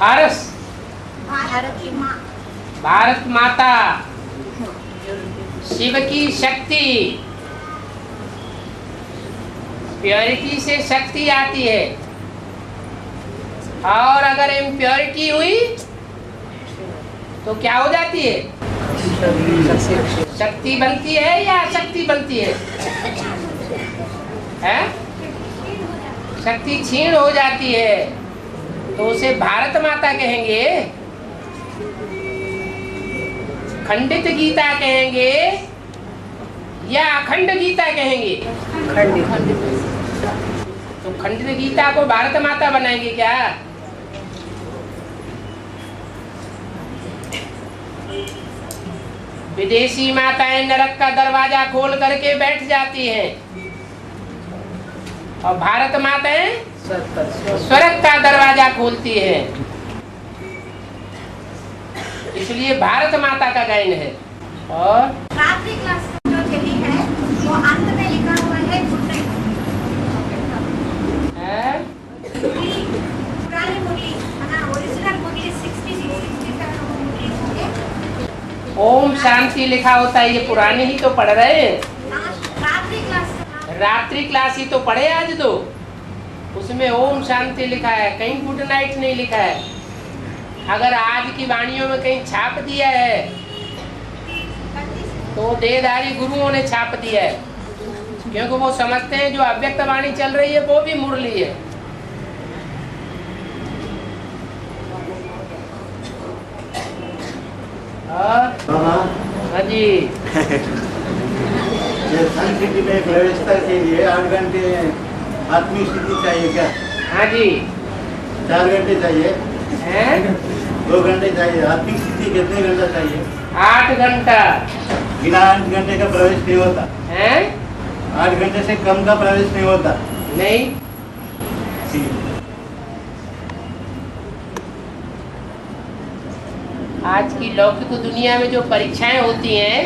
हर्ष, भारत माता, शिव की शक्ति। प्योरिटी से शक्ति आती है, और अगर इम्प्योरिटी हुई तो क्या हो जाती है? शक्ति बनती है या अशक्ति बनती है? हैं? शक्ति क्षीण हो जाती है, तो उसे भारत माता कहेंगे, खंडित गीता कहेंगे या अखंड गीता कहेंगे? तो खंडित गीता को भारत माता बनाएंगे क्या? विदेशी माताएं नरक का दरवाजा खोल करके बैठ जाती हैं, और भारत माताएं स्वर्ग का दरवाजा खोलती है। इसलिए भारत माता का गायन है। और रात्रि क्लास जो चली है वो अंत में लिखा हुआ है पुरानी मुरली, ओरिजिनल मुरली 66-67 मुरली होंगे। ओम शांति लिखा होता है, ये पुराने ही तो पढ़ रहे हैं। रात्रि क्लास ही तो पढ़े आज तो, उसमें ओम शांति लिखा है, कहीं गुड नाइट नहीं लिखा है। अगर आज की वाणियों में कहीं छाप दिया है तो देहधारी गुरुओं ने छाप दिया है, क्योंकि वो समझते हैं जो अव्यक्त वाणी चल रही है वो भी मुरली है। हाँ जी। सन सिटी में प्रवेशता के लिए 8 घंटे आत्मिक स्थिति चाहिए क्या? हाँ जी। 4 घंटे चाहिए? 2 घंटे चाहिए? आत्मिक स्थिति कितने घंटा चाहिए? 8 घंटा। बिना 8 घंटे का प्रवेश नहीं होता है? 8 घंटे से कम का प्रवेश नहीं होता। नहीं। आज की लौकिक दुनिया में जो परीक्षाएं होती हैं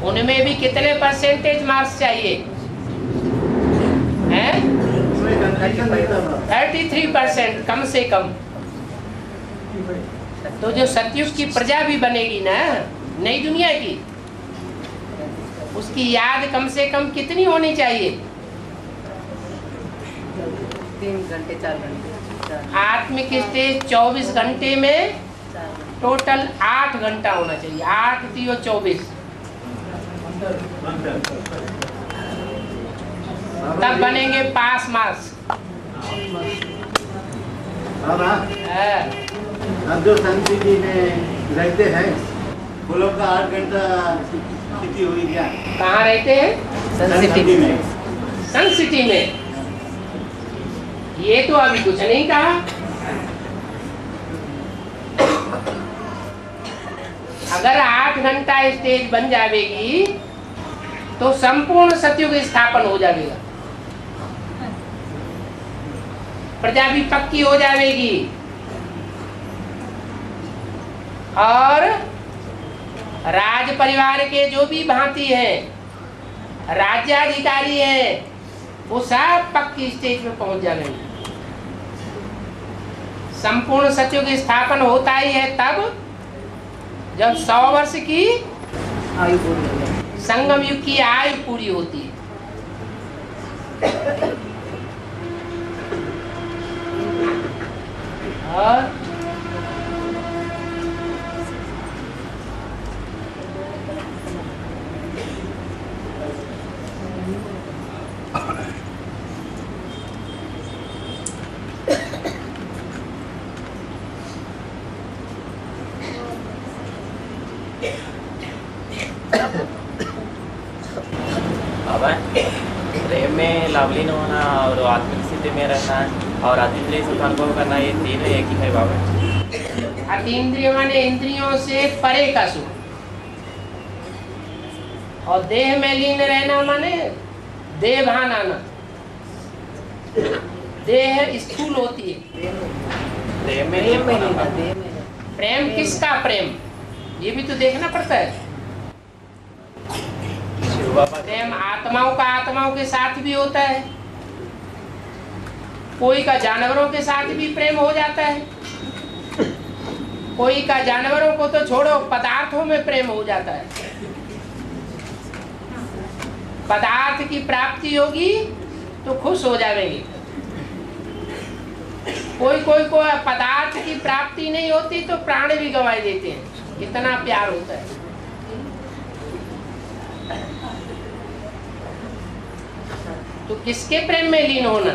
उनमें भी कितने परसेंटेज मार्क्स चाहिए? हैं? 33% कम से कम। तो जो सतयुग की प्रजा भी बनेगी ना, नई दुनिया की, उसकी याद कम से कम कितनी होनी चाहिए? 3 घंटे 4 घंटे। आत्मिक स्टेज 24 घंटे में टोटल 8 घंटा होना चाहिए। 8 3 और 24, तब बनेंगे पास मार्क्स। अब जो सन सिटी में रहते हैं वो लोग का 8 घंटा स्थिति हुई क्या? कहाँ रहते हैं? सन सिटी में। सन सिटी में। ये तो अभी कुछ नहीं कहा। अगर 8 घंटा स्टेज बन जाएगी तो संपूर्ण सतयुग स्थापन हो जाएगा, प्रजा भी पक्की हो जाएगी, और राज परिवार के जो भी भांति हैं, राज्याधिकारी हैं, वो सब पक्की स्टेज पे पहुंच जाएंगे। संपूर्ण सतयुग स्थापन होता ही है तब जब 100 वर्ष की आयु पूरी हो जाए, संगम युग की आयु पूरी होती है। और प्रेम में लावलीन होना और आत्मिक स्थिति में रहना और अतीन्द्रिय सुख अनुभव करना, ये तीनों एक ही है बाबा। अतीन्द्रिय माने इंद्रियों से परे का सुख, और देह में लीन रहना माने देह भान आना। देह स्थूल होती है, प्रेम में लीन होना। प्रेम किसका प्रेम, ये भी तो देखना पड़ता है। प्रेम आत्माओं का आत्माओं के साथ भी होता है, कोई का जानवरों के साथ भी प्रेम हो जाता है। कोई का जानवरों को तो छोड़ो, पदार्थों में प्रेम हो जाता है। पदार्थ की प्राप्ति होगी तो खुश हो जाएंगे। कोई कोई को पदार्थ की प्राप्ति नहीं होती तो प्राण भी गंवा देते हैं, इतना प्यार होता है। तो किसके प्रेम में लीन होना?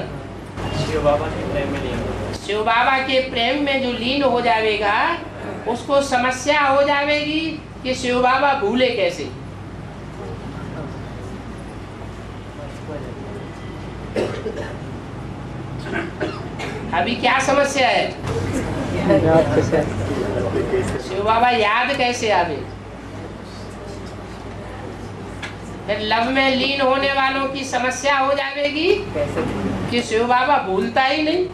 शिव बाबा के प्रेम में लीन होना। शिव बाबा के प्रेम में जो लीन हो जाएगा उसको समस्या हो जाएगी कि शिव बाबा भूले कैसे। अभी क्या समस्या है? शिव बाबा याद कैसे आवे? फिर लव में लीन होने वालों की समस्या हो जाएगी कि शिव बाबा भूलता ही नहीं।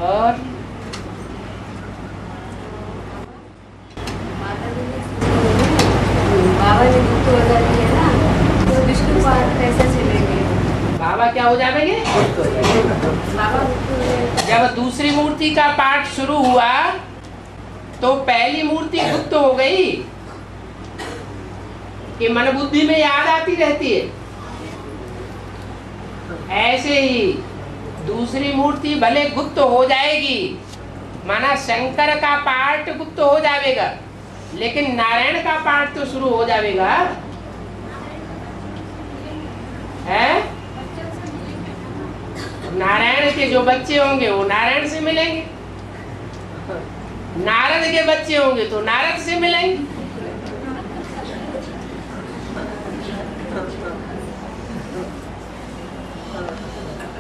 और बाबा ने गुप्त हो जाती है ना, तो विष्णु पाठ कैसे चलेंगे? बाबा क्या हो जाएंगे? बाबा गुप्त हो जाएंगे। जब दूसरी मूर्ति का पाठ शुरू हुआ तो पहली मूर्ति गुप्त हो गई कि मन बुद्धि में याद आती रहती है। ऐसे ही दूसरी मूर्ति भले गुप्त हो जाएगी, माना शंकर का पाठ गुप्त हो जाएगा, लेकिन नारायण का पाठ तो शुरू हो जाएगा। है? नारायण के जो बच्चे होंगे वो नारायण से मिलेंगे, नारद के बच्चे होंगे तो नारद से मिलेंगे।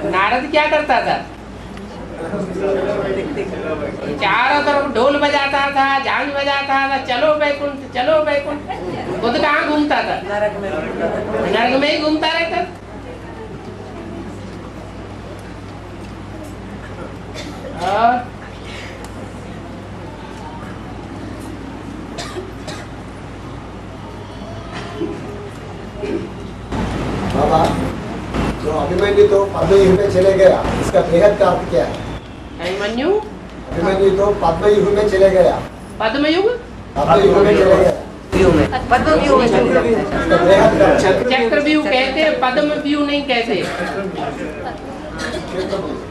नारद क्या करता था? चारों तरफ ढोल बजाता था, झांझ बजाता था, चलो बैकुंठ चलो बैकुंठ। खुद कहाँ घूमता था? नरक में ही घूमता रहता था। और बाबा, जो अभिमन्यु तो पद्मव्यूह में चले गया, इसका बेहद का अर्थ क्या है? अभिमन्यु तो पद्मव्यूह में चले गया। पद्मयुग पद्मव्यूह में चले गया। पद्मव्यूह में चले गए। इसका बेहद का अर्थ है। चक्रव्यूह कहते हैं, पद्मव्यूह नहीं कहते।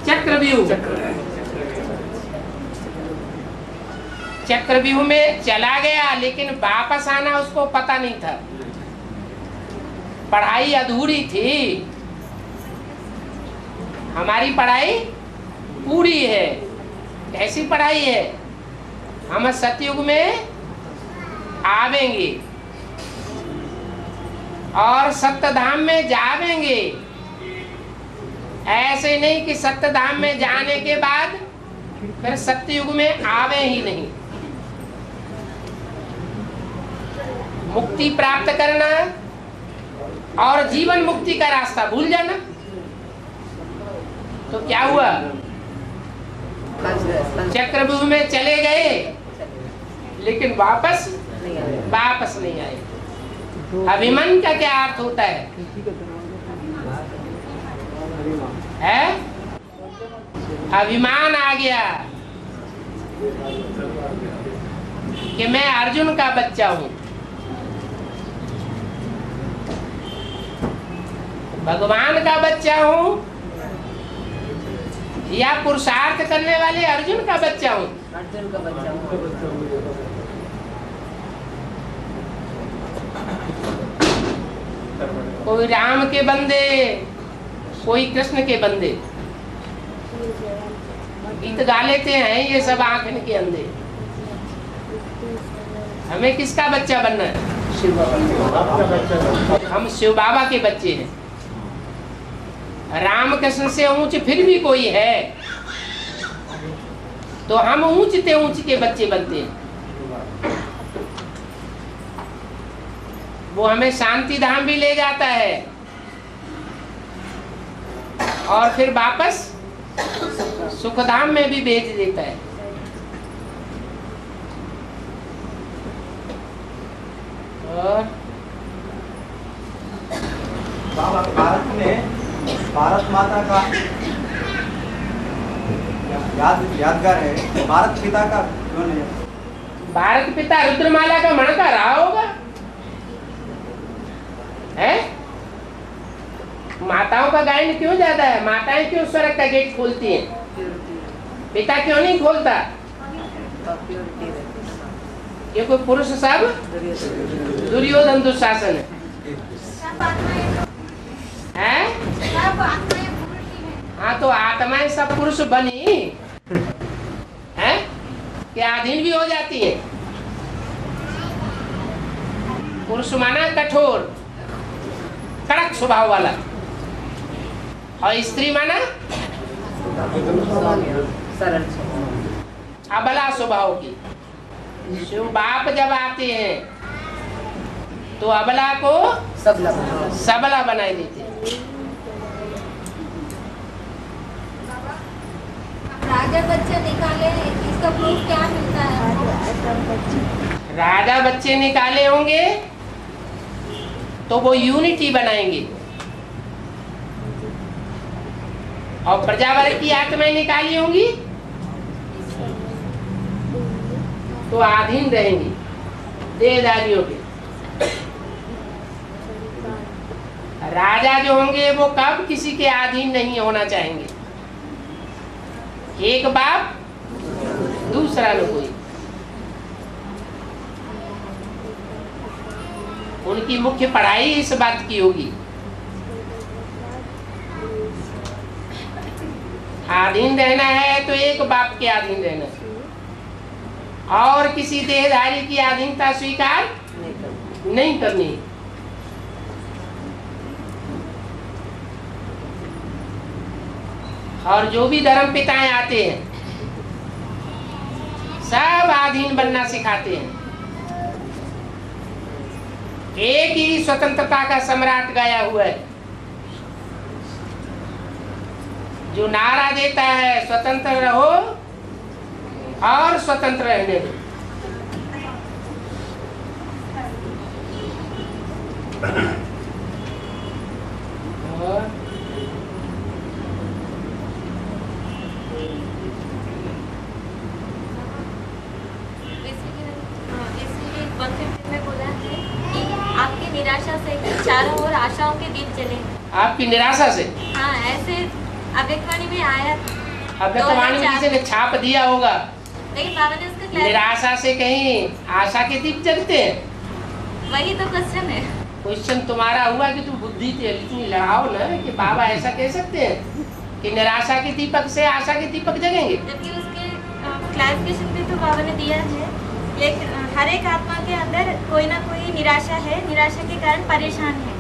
चक्रव्यूह। चक्रव्यूह में चला गया लेकिन वापस आना उसको पता नहीं था। पढ़ाई अधूरी थी, हमारी पढ़ाई पूरी है। कैसी पढ़ाई है? हम सतयुग में आवेंगे और सप्तधाम में जावेंगे। ऐसे नहीं कि सप्तधाम में जाने के बाद फिर सत्ययुग में आवे ही नहीं। मुक्ति प्राप्त करना और जीवन मुक्ति का रास्ता भूल जाना। तो क्या हुआ? चक्रव्यूह में चले गए लेकिन वापस नहीं आए। अभिमान का क्या अर्थ होता है? अभिमान आ गया कि मैं अर्जुन का बच्चा हूं, भगवान का बच्चा हूं, या पुरुषार्थ करने वाले अर्जुन का बच्चा हूं। अर्जुन का बच्चा हूँ। कोई राम के बंदे, कोई कृष्ण के बंदे। गीत गा लेते हैं ये सब आंख के अंधे। हमें किसका बच्चा बनना है? शिव बाबा। हम शिव बाबा के बच्चे हैं। राम कृष्ण से ऊंच फिर भी कोई है तो हम ऊंचते ऊंच के बच्चे बनते हैं। वो हमें शांति धाम भी ले जाता है और फिर वापस सुखधाम में भी भेज देता है। और बाबा, भारत में भारत माता का यादगार है, भारत पिता का क्यों नहीं है? भारत पिता रुद्रमाला का मणका रहा होगा है? माताओं का गायन क्यों ज्यादा है? माताएं क्यों स्वर्ग का गेट खोलती हैं? पिता क्यों नहीं खोलता? ये कोई पुरुष सब दुर्योधन दुशासन है? हाँ, तो आत्माएं सब पुरुष बनी है कि अधीन भी हो जाती है। पुरुष माना कठोर कड़क स्वभाव वाला, और स्त्री माना सरल अबला स्वभाव की। शिव बाप जब आते हैं तो अबला को सबला बनाए देते हैं। राजा बच्चे निकाले, इसका प्रूफ क्या मिलता है? राजा बच्चे निकाले होंगे तो वो यूनिटी बनाएंगे, और प्रजावर्ग की आत्माएं निकाली होंगी तो अधीन रहेंगी देहधारियों के। राजा जो होंगे वो कब किसी के अधीन नहीं होना चाहेंगे। एक बाप दूसरा न कोई। उनकी मुख्य पढ़ाई इस बात की होगी, अधीन रहना है तो एक बाप के अधीन रहना है, और किसी देहधारी की अधीनता स्वीकार नहीं करनी। और जो भी धर्म पिताएं आते हैं सब अधीन बनना सिखाते हैं। एक ही स्वतंत्रता का सम्राट गया हुआ है जो नारा देता है स्वतंत्र रहो और स्वतंत्र रहने दो। आपकी निराशा से चारों ओर आशाओं के दीप जले। आपकी निराशा से? हाँ, ऐसे अव्यक्तवाणी में आया। अव्यक्तवाणी में किसी ने छाप दिया होगा, लेकिन बाबा ने उसका निराशा से कहीं आशा के दीप जलते हैं। वही तो क्वेश्चन है। क्वेश्चन तुम्हारा हुआ कि तुम बुद्धि इतनी लगाओ ना कि बाबा ऐसा कह सकते हैं कि निराशा के दीपक से आशा के दीपक जगेंगे। जबकि उसके क्लैरिफिकेशन भी तो बाबा ने दिया है, लेकिन हर एक आत्मा के अंदर कोई ना कोई निराशा है, निराशा के कारण परेशान है।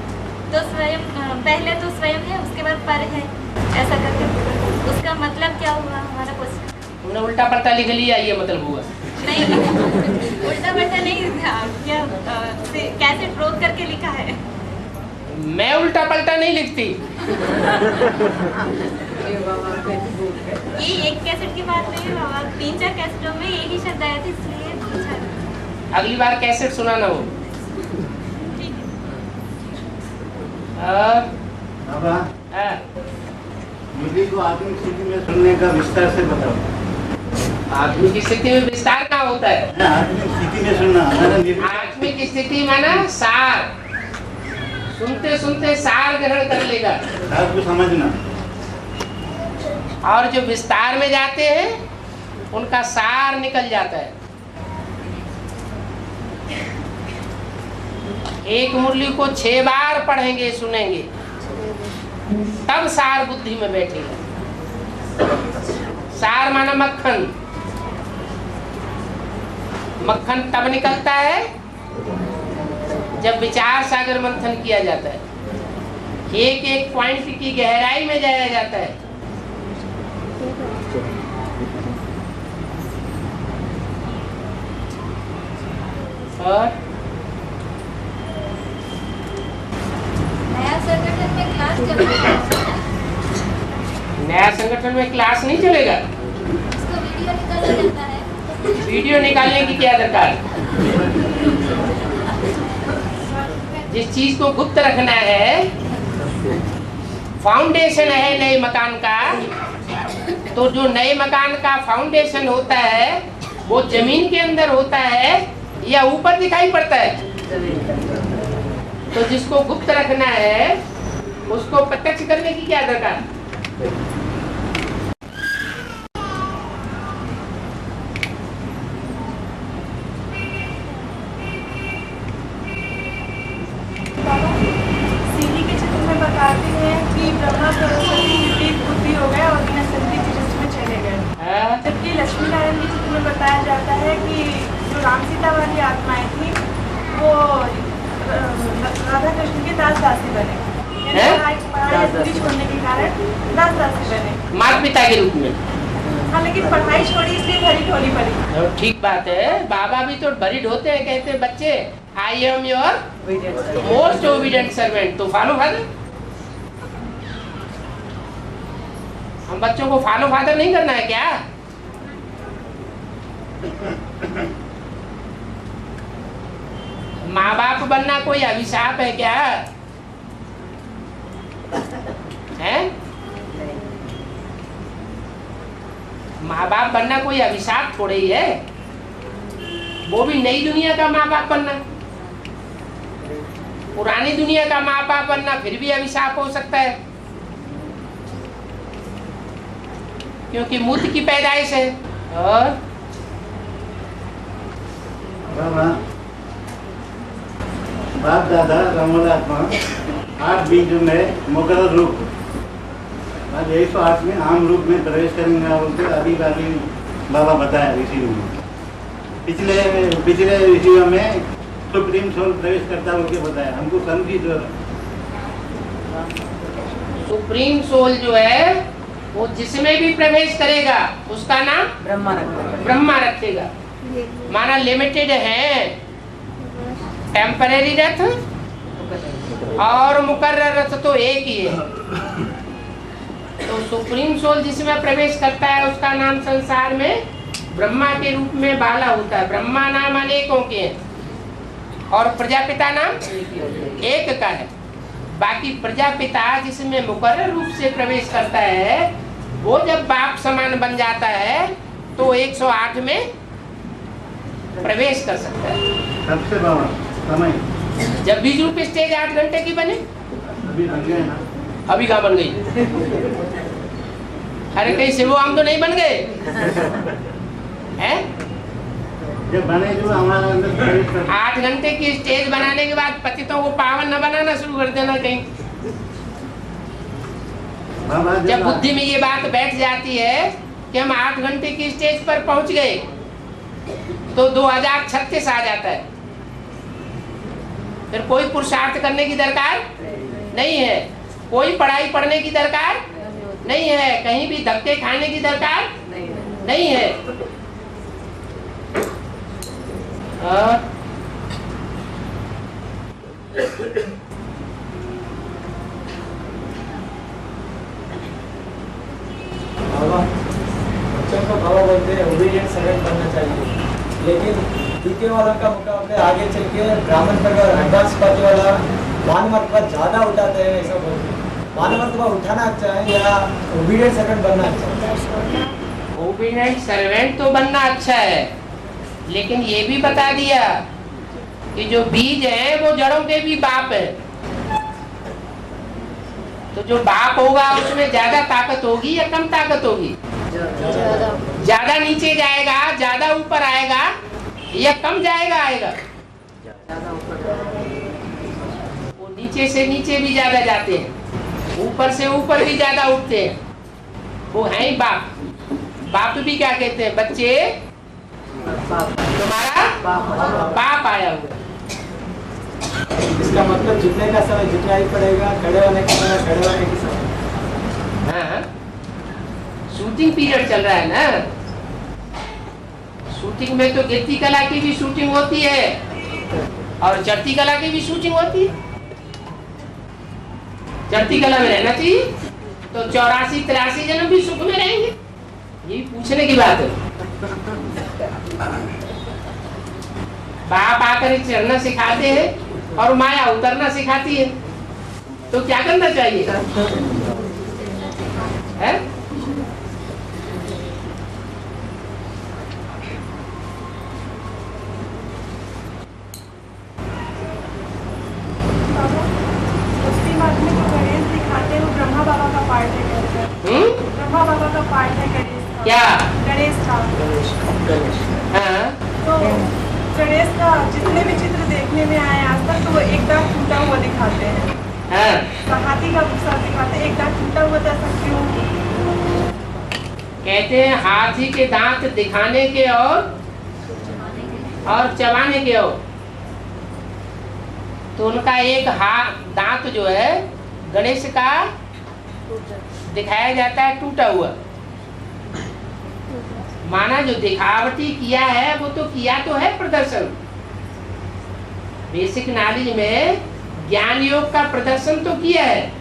तो स्वयं पहले तो स्वयं है, उसके बाद पर है, ऐसा करके उसका मतलब क्या हुआ हमारा क्वेश्चन? तुमने उल्टा पलटा लिख लिया, ये मतलब हुआ? नहीं, उल्टा पलटा नहीं था, क्या कैसे रोक करके लिखा है। मैं उल्टा पलटा नहीं लिखती। ये एक कैसेट की बात नहीं है बाबा, 3-4 कैसेटों में यही शब्द आया था, इसलिए पूछा। अगली बार कैसेट सुनाना हो। बाबा, मुझे को आत्मिक स्थिति में सुनने का विस्तार से बताओ। आत्मिक स्थिति में विस्तार कहाँ होता है? आत्मिक स्थिति में सुनना। आत्मिक स्थिति माना सार, सुनते सुनते सार ग्रहण कर लेगा, सार को समझना। और जो विस्तार में जाते हैं उनका सार निकल जाता है। एक मुरली को 6 बार पढ़ेंगे सुनेंगे तब सार बुद्धि में बैठेगा। सार माना मक्खन। मक्खन तब निकलता है जब विचार सागर मंथन किया जाता है, एक एक पॉइंट की गहराई में जाया जाता है। और नया संगठन में क्लास चल रहा है। नया संगठन में क्लास नहीं चलेगा। इसको वीडियो निकाला जाता है। वीडियो निकालने की क्या दरकार? जिस चीज को गुप्त रखना है, फाउंडेशन है नए मकान का, तो जो नए मकान का फाउंडेशन होता है वो जमीन के अंदर होता है या ऊपर दिखाई पड़ता है? तो जिसको गुप्त रखना है उसको प्रत्यक्ष करने की क्या दरकार? सीढ़ी के चित्र में बताते हैं कि ब्रह्मा सरस्वती विपरीत बुद्धि हो गए और बिना संधि चिरस्थ में चले गए। जबकि लक्ष्मी नारायण के चित्र में बताया जाता है कि जो राम सीता वाली आत्माएं थी वो राधा कृष्ण के दास दासी बने, पढ़ाई अधूरी छोड़ने के कारण दास दासी बने माता पिता के रूप में। हाँ, लेकिन पढ़ाई छोड़ी इसलिए भरी ढोली पड़ी। ठीक बात है, बाबा भी तो भरी ढोते हैं, कहते हैं बच्चे I am your most obedient servant, तो फॉलो फादर। हम बच्चों को फॉलो फादर नहीं करना है क्या? माँ बाप बनना कोई अभिशाप है क्या? है? माँ बाप बनना कोई अभिशाप थोड़े ही है, वो भी नई दुनिया का माँ बाप बनना। पुरानी दुनिया का माँ बाप बनना फिर भी अभिशाप हो सकता है, क्योंकि मूर्ति की पैदाइश है। और बाप दादा रामोलात्मा 8 बीज में मुकर्रर रूप, आज 108 में आम रूप में प्रवेश करेंगे बोलते अभी बाबा बताया ऋषि में। पिछले ऋषियों में सुप्रीम सोल प्रवेश करता बोल के बताया, हमको कंफ्यूज हो रहा। सुप्रीम सोल जो है वो जिसमें भी प्रवेश करेगा उसका नाम ब्रह्मा रखेगा। माना लिमिटेड है, टेम्परेरी रथ और मुकर्रर रथ तो एक ही है। तो सुप्रीम सोल जिसमें प्रवेश करता है उसका नाम संसार में ब्रह्मा के रूप में बाला होता है। ब्रह्मा नाम अनेकों के हैं और प्रजापिता नाम एक का है। बाकी प्रजापिता जिसमें मुकर्रर रूप से प्रवेश करता है वो जब बाप समान बन जाता है तो 108 में प्रवेश कर सकता है। सबसे बड़ा समय जब बीज रूप स्टेज 8 घंटे की बने, अभी बन गए ना, अभी कहाँ बन गई? अरे कहीं शिवो हम तो नहीं बन गए हैं? जब बने जो हमारा अंदर प्रवेश कर 8 घंटे की स्टेज बनाने के बाद पतितों को पावन न बनाना शुरू कर देना कहीं। बाबा जब बुद्धि में ये बात बैठ जाती है कि हम 8 घंटे की स्टेज पर पहुंच गए तो 2036 आ जाता है। फिर कोई पुरुषार्थ करने की दरकार नहीं है, कोई पढ़ाई पढ़ने की दरकार नहीं है, कहीं भी धक्के खाने की दरकार नहीं है। बच्चों को बाबा बोलते हैं ओबीडिएंट सर्वेंट बनना चाहिए, लेकिन पीके वालों का मुकाबले आगे चल के ब्राह्मण वर्ग और एडवांस पार्टी वाला मान मर्तबा ज्यादा उठाते हैं। ऐसा बोलते हैं मान मर्तबा उठाना अच्छा है या ओबीडिएंट सर्वेंट बनना अच्छा है? ओबीडिएंट सर्वेंट तो बनना अच्छा है, लेकिन ये भी बता दिया कि जो बीज है वो जड़ों के भी बाप है। तो जो बाप होगा उसमें ज्यादा ताकत होगी या कम ताकत होगी? ज्यादा नीचे जाएगा, ज्यादा ऊपर आएगा या कम जाएगा आएगा? वो नीचे से नीचे भी ज्यादा जाते हैं, ऊपर से ऊपर भी ज्यादा उठते हैं। वो है ही बाप। बाप भी क्या कहते हैं? बच्चे तुम्हारा बाप आया हुआ। इसका मतलब जितने का समय जितना ही पड़ेगा, खड़े होने का समय खड़े होने की समय। हाँ, शूटिंग पीरियड चल रहा है ना। शूटिंग में तो गिरती कला की भी शूटिंग होती है और चढ़ती कला की भी शूटिंग होती है। चढ़ती कला में रहना चाहिए तो 84-83 जन्म भी सुख में रहेंगे। ये पूछने की बात है। बाप आकर चढ़ना सिखाते हैं और माया उतरना सिखाती है, तो क्या करना चाहिए? है? पार्ट है गणेश का। क्या? गणेश का। हाँ तो गणेश का जितने भी चित्र देखने में आए आज तक, तो वो एक दांत टूटा हुआ दिखाते हैं। हाँ तो हाथी का सर दिखाते हैं, एक दांत टूटा हुआ था, ऐसा क्यों? कहते हैं हाथी के दांत दिखाने के और चबाने के और, तो उनका एक दांत जो है गणेश का दिखाया जाता है टूटा हुआ। माना जो दिखावटी किया है वो तो किया तो है प्रदर्शन, बेसिक नॉलेज में ज्ञान योग का प्रदर्शन तो किया है,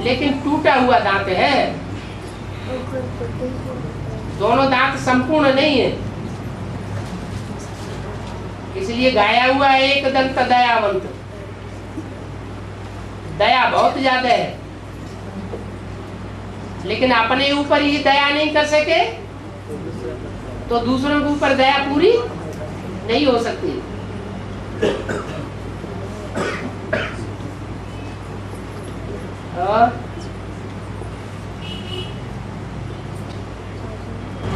लेकिन टूटा हुआ दांत है। दोनों दांत संपूर्ण नहीं है, इसलिए गाया हुआ एक दंत दयावंत, दया बहुत ज्यादा है, लेकिन अपने ऊपर ही दया नहीं कर सके तो दूसरों के ऊपर दया पूरी नहीं हो सकती। और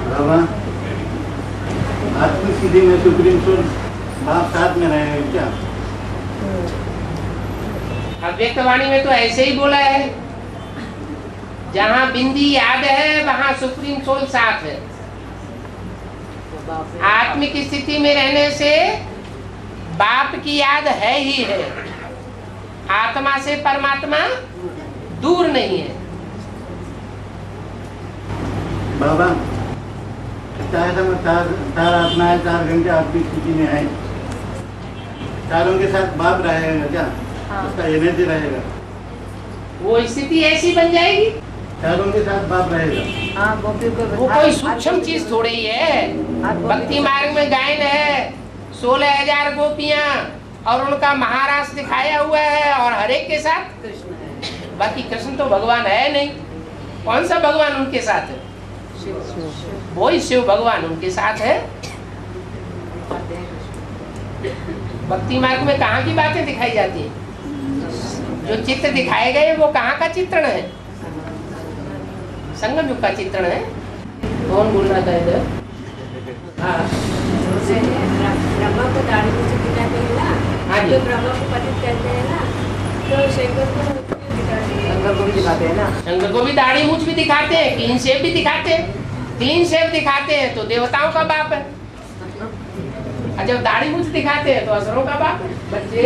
बाबा आत्मसिद्धि में सुप्रीम कोर्ट बाप साथ में रहेगा क्या? अव्यक्तवाणी में तो ऐसे ही बोला है, जहाँ बिंदी याद है वहाँ सुप्रीम सोल साथ है। आत्मिक स्थिति में रहने से बाप की याद है ही है, आत्मा से परमात्मा दूर नहीं है। बाबा चार आत्माएं 4 घंटे आत्मिक स्थिति में है, चारों के साथ बाप रहेगा क्या? उसका एनर्जी रहेगा, वो स्थिति ऐसी बन जाएगी, चारों के साथ बाप रहेगा। हाँ, वो कोई सूक्ष्म चीज थोड़ी ही है। भक्ति मार्ग में गायन है 16,000 गोपियां और उनका महाराज दिखाया हुआ है, और हर एक के साथ बाकी कृष्ण तो भगवान है नहीं। कौन सा भगवान उनके साथ है? वही शिव भगवान उनके साथ है। भक्ति मार्ग में कहाँ की बातें दिखाई जाती है? जो चित्र दिखाए गए वो कहाँ का चित्रण है? संगम युग का चित्रण है। कौन बोल रहा था इधर? हाँ ब्रह्मा को दाढ़ी मूंछ दिखाते हैं ना, हाँ जी। तो ब्रह्मा को पतित कहते हैं ना, तो शंकर को दिखाते हैं। शंकर को भी दिखाते हैं ना, शंकर को भी दाढ़ी मूंछ भी दिखाते हैं, क्लीन शेव भी दिखाते हैं। क्लीन शेव दिखाते हैं तो देवताओं का बाप है, और जब दाढ़ी मूंछ दिखाते हैं तो असुरों का बाप है। बच्चे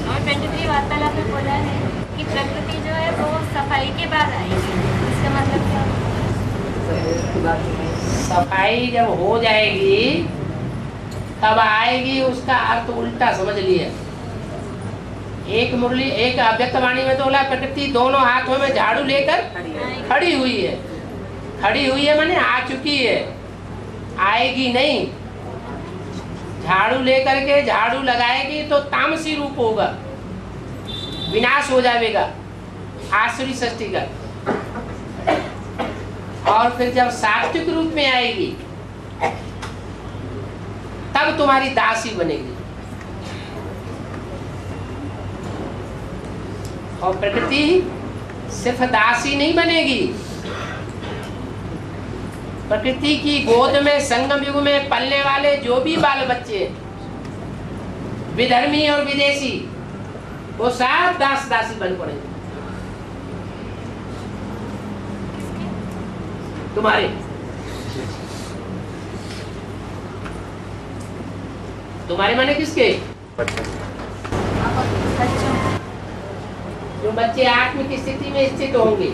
और 23 वार्तालाप में बोला है कि प्रकृति जो है वो सफाई के बाद आएगी। इसका मतलब क्या? सफाई जब हो जाएगी तब आएगी, उसका अर्थ उल्टा समझ लिया। एक मुरली एक अव्यक्तवाणी में तो बोला प्रकृति दोनों हाथों में झाड़ू लेकर खड़ी हुई है। खड़ी हुई है माने आ चुकी है, आएगी नहीं। झाड़ू लेकर के झाड़ू लगाएगी तो तामसी रूप होगा, विनाश हो जाएगा आसुरी सृष्टि का। और फिर जब सात्विक रूप में आएगी तब तुम्हारी दासी बनेगी। और प्रकृति सिर्फ दासी नहीं बनेगी, प्रकृति की गोद में संगम युग में पलने वाले जो भी बाल बच्चे विधर्मी और विदेशी वो सब दास दासी बन पड़ेंगे तुम्हारे। तुम्हारे माने किसके? जो बच्चे आत्मिक स्थिति में स्थित होंगे,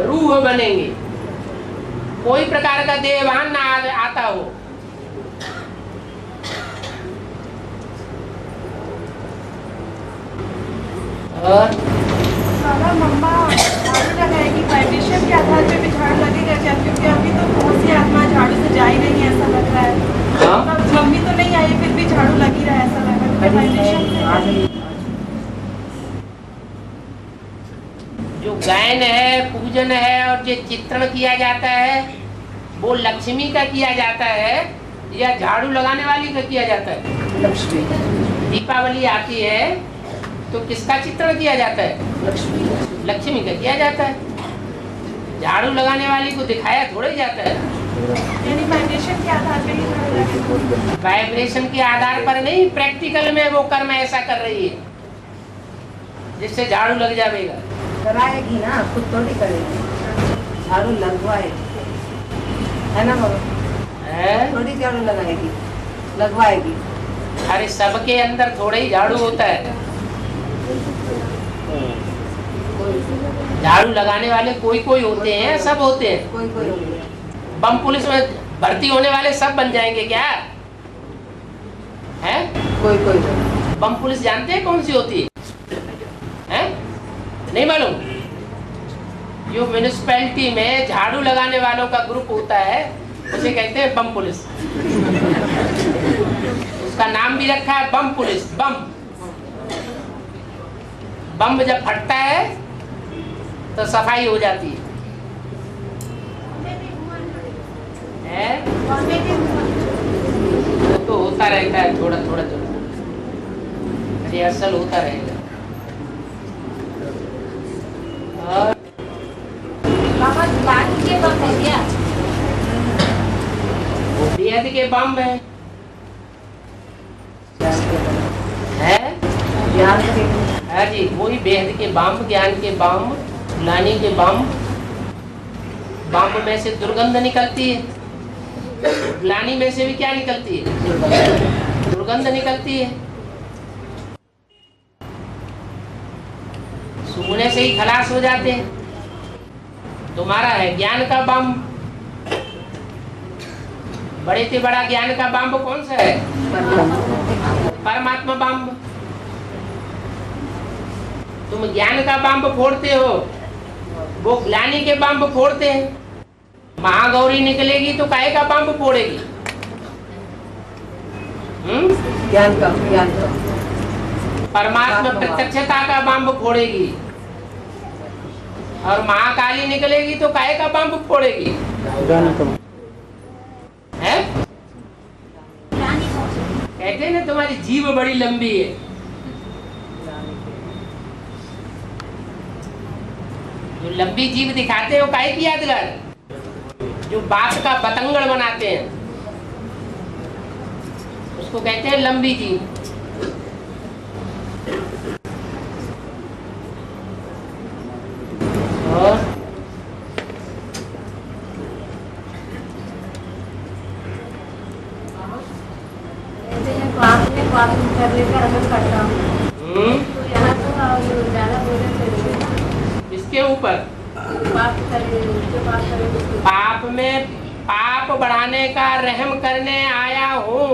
रूह बनेंगे, कोई प्रकार का देहभान ना आता हो। और बाबा मम्मा झाड़ू लगाएगी, फाउंडेशन के आधार पे भी झाड़ू लगेगा क्या? क्योंकि अभी तो बहुत सी आत्मा झाड़ू से जा ही नहीं है, ऐसा लग रहा है। हाँ? मम्मी तो नहीं आई, फिर भी झाड़ू लगी रहा है, ऐसा लग रहा है फाउंडेशन से। जो गायन है, पूजन है और जो चित्रण किया जाता है वो लक्ष्मी का किया जाता है या झाड़ू लगाने वाली का किया जाता है? लक्ष्मी। दीपावली आती है तो किसका चित्रण किया जाता है? लक्ष्मी का किया जाता है। झाड़ू लगाने वाली को दिखाया थोड़ा ही जाता है। यानी वाइब्रेशन के आधार पर ही झाड़ू लगाएगी। वाइब्रेशन के आधार पर नहीं, प्रैक्टिकल में वो कर्म ऐसा कर रही है जिससे झाड़ू लग जाएगा। कराएगी ना, खुद थोड़ी करेगी, झाड़ू लगवाएगी, है ना बाबा? थोड़ी झाड़ू लगाएगी, लगवाएगी। अरे सबके अंदर थोड़ा ही झाड़ू होता है। झाड़ू लगाने वाले कोई कोई होते हैं, सब होते हैं। कोई कोई होते हैं। बम पुलिस में भर्ती होने वाले सब बन जाएंगे क्या? है कोई कोई बम पुलिस जानते हैं कौन सी होती है? नहीं मालूम? जो म्यूनिसिपैलिटी में झाड़ू लगाने वालों का ग्रुप होता है उसे कहते हैं बम पुलिस। उसका नाम भी रखा है बम पुलिस। बम जब फटता है तो सफाई हो जाती है। तो होता रहता है थोड़ा थोड़ा रिहर्सल होता रहेगा। और के बम है क्या? वो बेहद के बम है। हाँ जी, वही बेहद के बम, ज्ञान के बम, ग्लानि के बम। बम में से दुर्गंध निकलती है, ग्लानि में से भी क्या निकलती है? दुर्गंध निकलती है। सूंघने से ही खलास हो जाते हैं। तुम्हारा है ज्ञान का बम। बड़े से बड़ा ज्ञान का बम कौन सा है? परमात्मा बम। तुम ज्ञान का बम फोड़ते हो, वो ग्लानि के बम फोड़ते हैं। महागौरी निकलेगी तो काहे का बम फोड़ेगी? ज्ञान का परमात्मा प्रत्यक्षता का बम फोड़ेगी। और महाकाली निकलेगी तो काहे का बम फोड़ेगी? है? कहते हैं ना तुम्हारी जीभ बड़ी लंबी है। जो लंबी जीभ दिखाते हो काहे की यादगार? जो बात का बतंगड़ बनाते हैं उसको कहते हैं लंबी जीभ। और कर लेकर अगर करता हूँ तो यहाँ तो ज्यादा भोजन करेंगे। इसके ऊपर पाप में पाप बढ़ाने का रहम करने आया हूँ,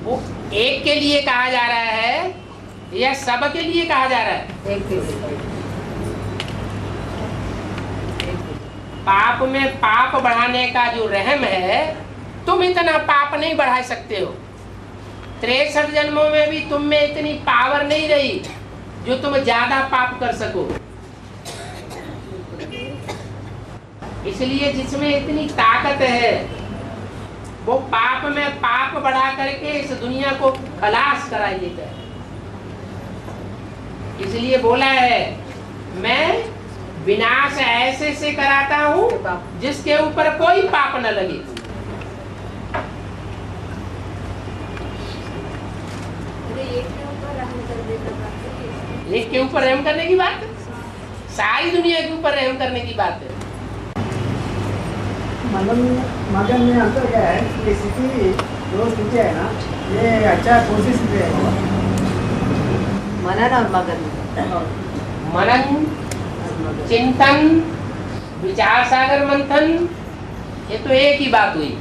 वो एक के लिए कहा जा रहा है या सब के लिए कहा जा रहा है? एक के लिए। पाप में पाप बढ़ाने का जो रहम है, तुम इतना पाप नहीं बढ़ा सकते हो। 63 जन्मों में भी तुम में इतनी पावर नहीं रही जो तुम ज्यादा पाप कर सको। इसलिए जिसमें इतनी ताकत है वो पाप में पाप बढ़ा करके इस दुनिया को खलास कराई देता है। इसलिए बोला है मैं विनाश ऐसे से कराता हूँ जिसके ऊपर कोई पाप न लगे। एक के ऊपर रहम करने की बात है, सारी दुनिया के ऊपर रहम करने की बात है। मगन में अंतर क्या है? ये स्थिति जो स्थिति है ना, ये अच्छा कौन सी स्थिति है? मनन और मगन। मनन, चिंतन, विचार सागर मंथन, ये तो एक ही बात हुई।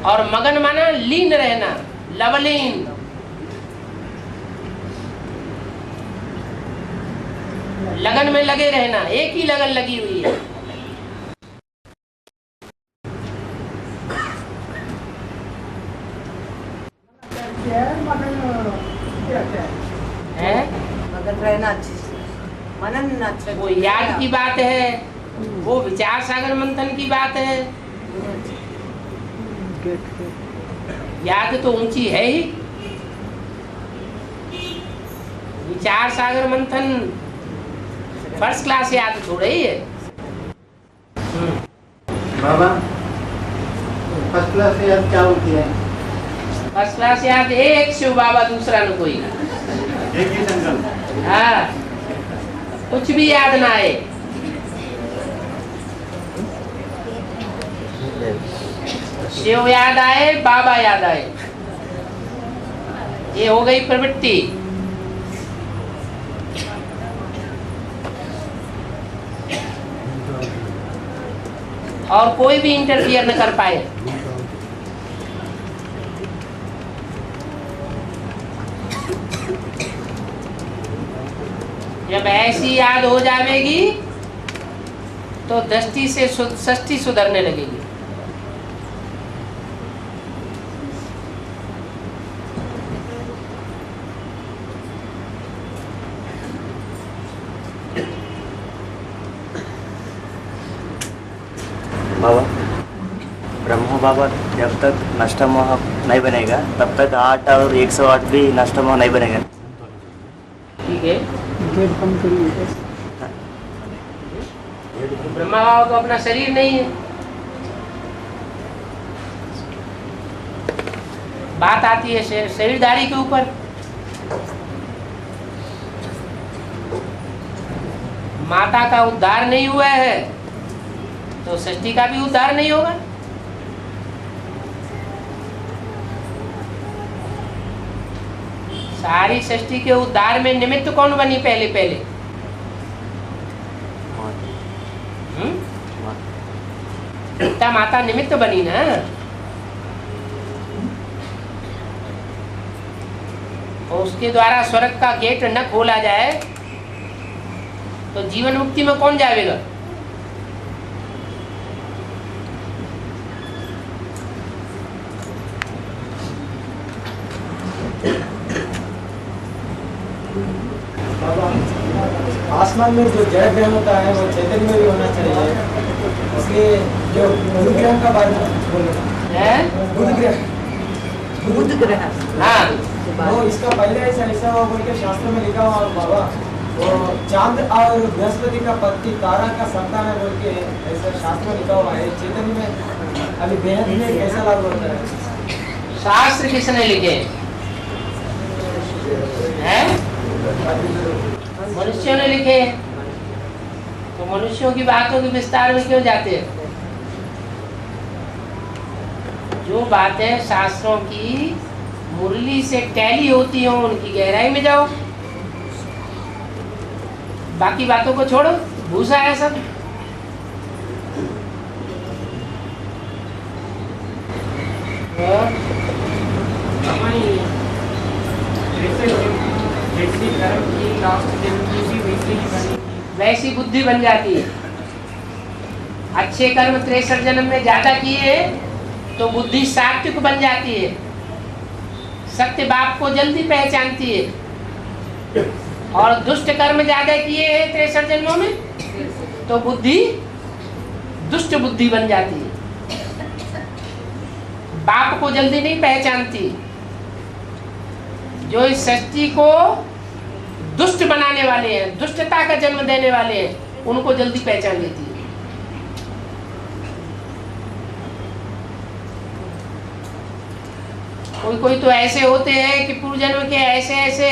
और मगन माना लीन रहना, लवलीन। लगन में लगे रहना, एक ही लगन लगी हुई है। मगन रहना अच्छी से, मनन अच्छा। वो याद की बात है, वो विचार सागर मंथन की बात है। याद तो ऊंची है ही, विचार सागर मंथन फर्स्ट क्लास याद थोड़ा ही है। बाबा फर्स्ट क्लास याद क्या होती है? फर्स्ट क्लास याद एक शिव बाबा, दूसरा न कोई। एक ही संकल्प। हाँ, कुछ भी याद ना आए। शिव याद आए, बाबा याद आए, ये हो गई प्रवृत्ति। और कोई भी इंटरफियर न कर पाए। जब ऐसी याद हो जाएगी तो दृष्टि से षष्ठी सुधरने लगेगी। बाबा ब्रह्म बाबा जब तक नष्टमोह नहीं बनेगा तब तक 8 और 108 भी नष्टमोह नहीं बनेगा। ठीक है, ब्रह्मा बाबा को अपना शरीर नहीं है। बात आती है शरीरधारी के ऊपर। माता का उद्धार नहीं हुआ है तो सृष्टि का भी उद्धार नहीं होगा। सारी सृष्टि के उद्धार में निमित्त कौन बनी? पहले पिता माता निमित्त बनी ना। और उसके द्वारा स्वर्ग का गेट न खोला जाए तो जीवन मुक्ति में कौन जाएगा? आसमान में जो जड़ ग्रह होता है वो चैतन्य में भी होना चाहिए। इसलिए जो बुध ग्रह का बारे में बोल रहे हैं, बुध ग्रह हाँ, वो इसका पहले ऐसा हुआ बोल के शास्त्र में लिखा हुआ बाबा। वो चांद और बृहस्पति का पति तारा का संतान है बोल के ऐसा शास्त्र में लिखा हुआ है। चैतन्य में अभी बेहद में कैसा लागू होता है? शास्त्र किसने लिखे हैं? मनुष्यों ने लिखे। तो मनुष्यों की बातों के विस्तार में क्यों जाते हैं? जो बातें शास्त्रों की मुरली से टैली होती हो उनकी गहराई में जाओ। बाकी बातों को छोड़ो, भूसा है सब। वैसी बुद्धि बन जाती है। अच्छे कर्म 63 जन्म में ज्यादा किए तो बुद्धि सात्विक बन जाती है। सत्य बाप को जल्दी पहचानती है। और दुष्ट कर्म ज्यादा किए हैं 63 जन्मों में तो बुद्धि दुष्ट बुद्धि बन जाती है। बाप को जल्दी नहीं पहचानती। जो इस सृष्टि को दुष्ट बनाने वाले हैं, दुष्टता का जन्म देने वाले हैं, उनको जल्दी पहचान लेती है। कोई कोई तो ऐसे होते हैं कि पूर्व जन्म के ऐसे ऐसे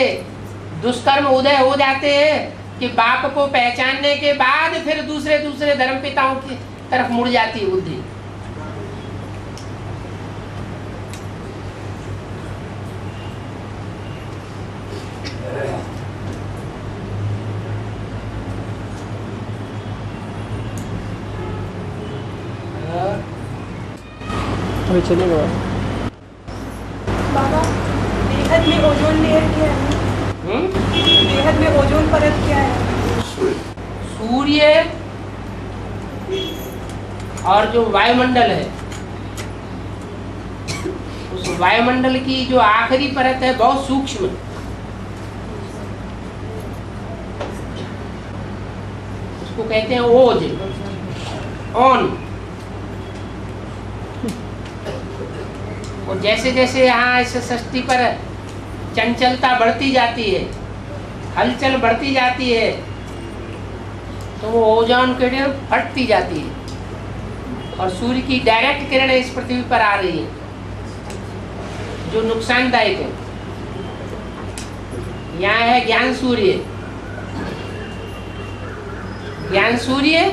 दुष्कर्म उदय हो जाते हैं कि बाप को पहचानने के बाद फिर दूसरे दूसरे धर्म पिताओं की तरफ मुड़ जाती है बुद्धि। चलेगा बाबा, बेहद में ओजोन लेयर क्या है? बेहद में ओजोन परत क्या है? सूर्य और जो वायुमंडल है, उस वायुमंडल की जो आखिरी परत है बहुत सूक्ष्म, उसको कहते हैं ओज, ऑन। और जैसे जैसे यहाँ इस सृष्टि पर चंचलता बढ़ती जाती है हलचल बढ़ती जाती है तो वो ओजोन किरण फटती जाती है और सूर्य की डायरेक्ट किरणें इस पृथ्वी पर आ रही है जो नुकसानदायक है। यहाँ है ज्ञान सूर्य। ज्ञान सूर्य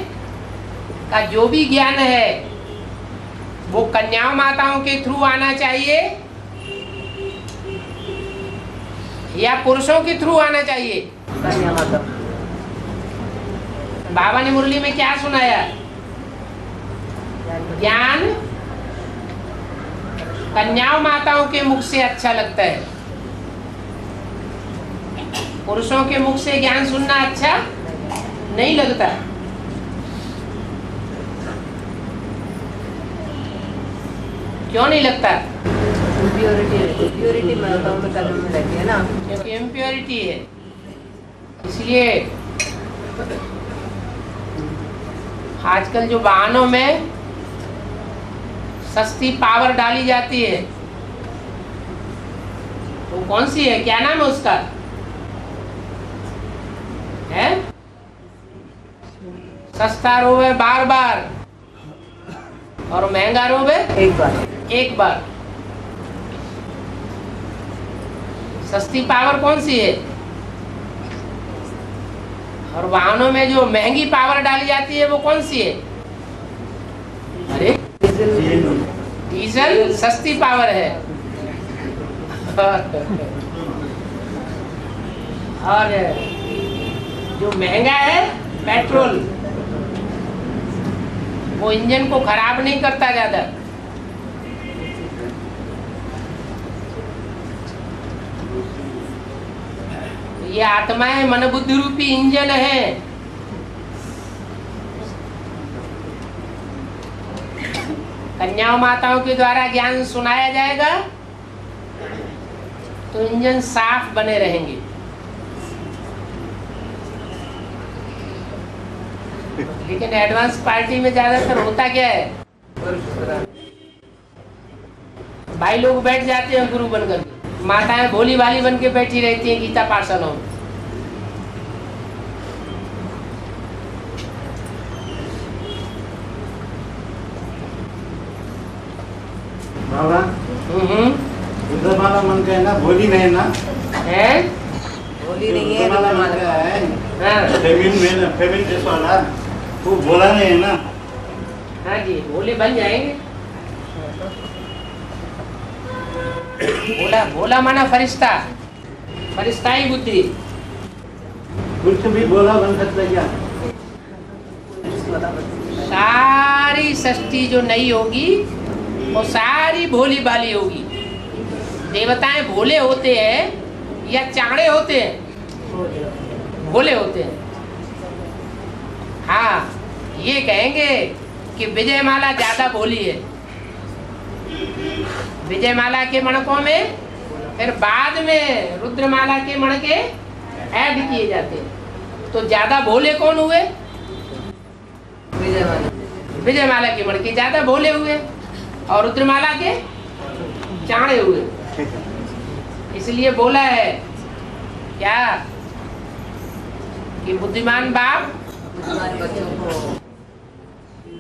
का जो भी ज्ञान है वो कन्या माताओं के थ्रू आना चाहिए या पुरुषों के थ्रू आना चाहिए। कन्या माता। बाबा ने मुरली में क्या सुनाया? ज्ञान कन्या माताओं के मुख से अच्छा लगता है, पुरुषों के मुख से ज्ञान सुनना अच्छा नहीं लगता। क्यों नहीं लगता? इम्प्योरिटी माताओं में कलम में रहती है ना, क्योंकि इम्प्योरिटी है। इसलिए आजकल जो वाहनों में सस्ती पावर डाली जाती है वो कौन सी है? क्या नाम है उसका? है सस्ता रोवे बार बार और महंगा रोवे एक बार। सस्ती पावर कौन सी है? और वाहनों में जो महंगी पावर डाली जाती है वो कौन सी है? अरे डीजल सस्ती पावर है और जो महंगा है पेट्रोल, वो इंजन को खराब नहीं करता ज्यादा। ये आत्माएं मन बुद्धि रूपी इंजन है। कन्या माताओं के द्वारा ज्ञान सुनाया जाएगा तो इंजन साफ बने रहेंगे। लेकिन एडवांस पार्टी में ज्यादातर होता क्या है? भाई लोग बैठ जाते हैं गुरु बनकर, माताएं भोली भाली बन के बैठी रहती हैं गीता पार्षणों में। बाबा रुद्रमाला मन का है ना, भोली नहीं ना है? भोली नहीं है, रुद्रमाला मन का है फेमिन ड्रेस वाला, वो भोला नहीं है ना। हाँ जी, भोले बन जाएंगे। भोला भोला माना फरिश्ता, फरिश्ताई बुद्धि। कुछ भी भोला बन सकता है क्या? सारी सृष्टि जो नई होगी वो सारी भोली भाली होगी। देवताएं भोले होते हैं या चाड़े होते हैं? भोले होते हैं। हाँ, ये कहेंगे कि विजयमाला ज्यादा भोली है। विजयमाला के मणकों में फिर बाद में रुद्रमाला के मणके ऐड किए जाते हैं, तो ज्यादा भोले कौन हुए? विजयमाला के मणके ज्यादा भोले हुए और रुद्रमाला के चाड़े हुए। इसलिए बोला है क्या कि बुद्धिमान बाप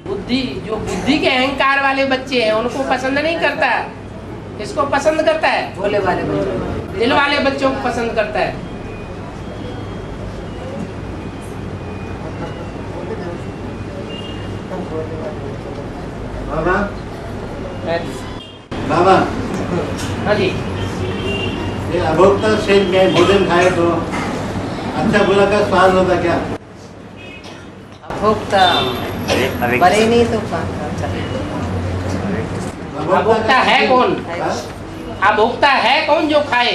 बुद्धि, जो बुद्धि के अहंकार वाले बच्चे हैं उनको पसंद नहीं करता। इसको पसंद करता है? भोले वाले बच्चों, दिल वाले बच्चों को पसंद करता है। बाबा बाबा, हाँ जी, ये अभोक्ता से में भोजन खाए तो अच्छा बुरा का स्वाद होता क्या? अभोक्ता बड़े नहीं तो अभोक्ता है कौन? अभोक्ता है कौन जो खाए?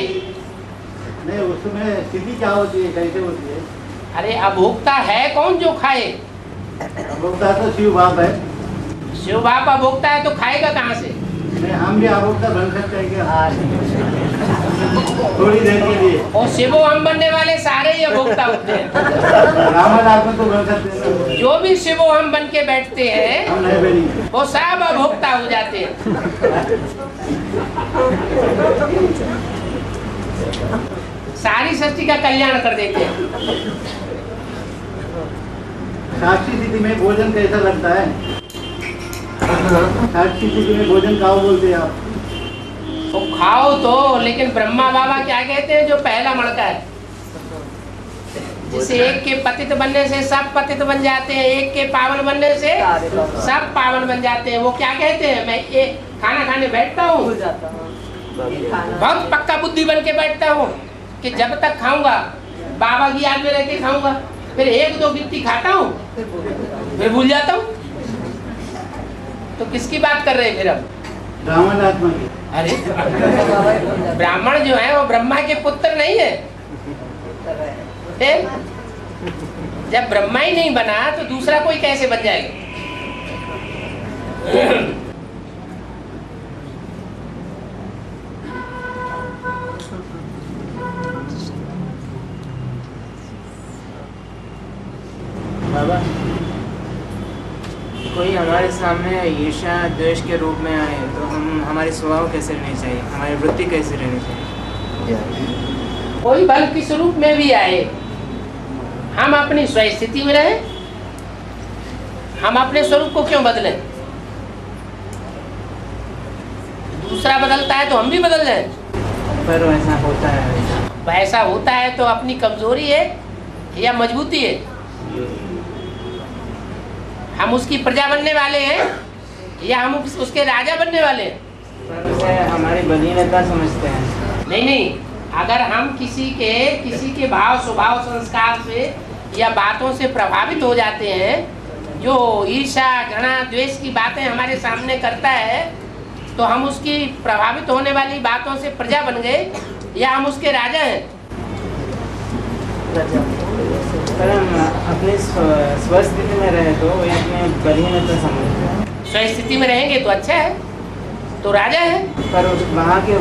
नहीं, उसमें स्थिति क्या होती है, कैसे होती है? अरे अभोक्ता है कौन जो खाए? अभोक्ता तो शिव बाप है। शिव बाप अभोक्ता है तो खाएगा कहाँ से? नहीं, हम भी अभोक्ता बन सकते हैं क्या? थोड़ी देर के लिए। और शिवो हम बनने वाले सारे ही अभोक्ता होते हैं। रावण आत्मा तो बन सकते हैं। जो भी शिवो हम बन के बैठते हैं हम नहीं बनेंगे। वो सब अभोक्ता हो जाते हैं। सारी सृष्टि का कल्याण कर देते हैं। साक्षी स्थिति में भोजन कैसा लगता है? साक्षी स्थिति में भोजन खाओ बोलते हैं आप। तो खाओ तो, लेकिन ब्रह्मा बाबा क्या कहते हैं? जो पहला मणका है, जिसे एक के पतित बनने से सब पतित बन जाते हैं, एक के पावन बनने से सब पावन बन जाते हैं। वो क्या कहते हैं? मैं एक खाना खाने बैठता हूँ, बहुत पक्का बुद्धि बन के बैठता हूँ कि जब तक खाऊंगा बाबा की याद में रह के खाऊंगा, फिर एक दो गिट्टी खाता हूँ फिर भूल जाता हूँ। तो किसकी बात कर रहे हैं फिर अब? ब्राह्मण आत्मा की। अरे ब्राह्मण जो है वो ब्रह्मा के पुत्र नहीं है। फिर जब ब्रह्मा ही नहीं बना तो दूसरा कोई कैसे बन जाएगा? बाबा, कोई हमारे सामने ईर्ष्या द्वेष के रूप में आए तो हम हमारे स्वभाव कैसे रहनी चाहिए, हमारी वृत्ति कैसे रहनी चाहिए? कोई बल किस रूप में भी आए, हम अपनी स्वस्थिति में रहें। हम अपने स्वरूप को क्यों बदलें? दूसरा बदलता है तो हम भी बदल जाएं। पर वैसा होता है? वैसा होता है तो अपनी कमजोरी है या मजबूती है? हम उसकी प्रजा बनने वाले हैं या हम उसके राजा बनने वाले हैं? पर उसे हमारी बलीनता समझते हैं। नहीं, अगर हम किसी के भाव स्वभाव संस्कार से या बातों से प्रभावित हो जाते हैं, जो ईर्ष्या घृणा द्वेष की बातें हमारे सामने करता है, तो हम उसकी प्रभावित होने वाली बातों से प्रजा बन गए या हम उसके राजा हैं? पर हम अपनी स्वस्थिति में रहे तो ये अपने बलीनता समझते हैं। स्वस्थिति में रहेंगे तो अच्छा है, तो राजा है। पर वहाँ की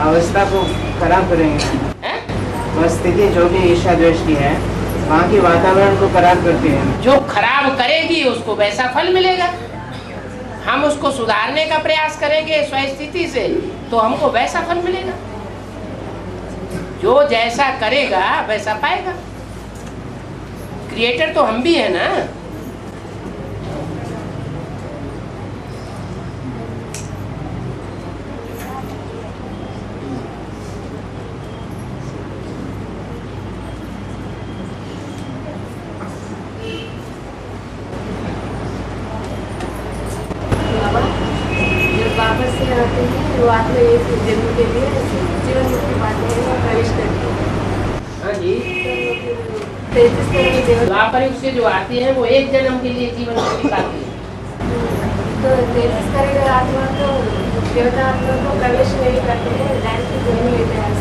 अवस्था को खराब करेंगे। वह स्थिति जो भी ईर्ष्या द्वेष की है, वहाँ की वातावरण को खराब करती है। जो खराब करेगी उसको वैसा फल मिलेगा। हम उसको सुधारने का प्रयास करेंगे स्वस्थिति से तो हमको वैसा फल मिलेगा। जो जैसा करेगा वैसा पाएगा। क्रिएटर तो हम भी है ना। वापस से आते हैं वो आत्मा एक जन्म के लिए जीवन मुक्ति पाते हैं और प्रवेश करते हैं। हाँ जी, 33 करोड़ देवता द्वापर युग से जो आती है वो एक जन्म के लिए जीवन मुक्ति पाती है। तो 33 करोड़ आत्मा तो देवता आत्मा को प्रवेश नहीं करते हैं, डायरेक्ट जन्म लेते हैं।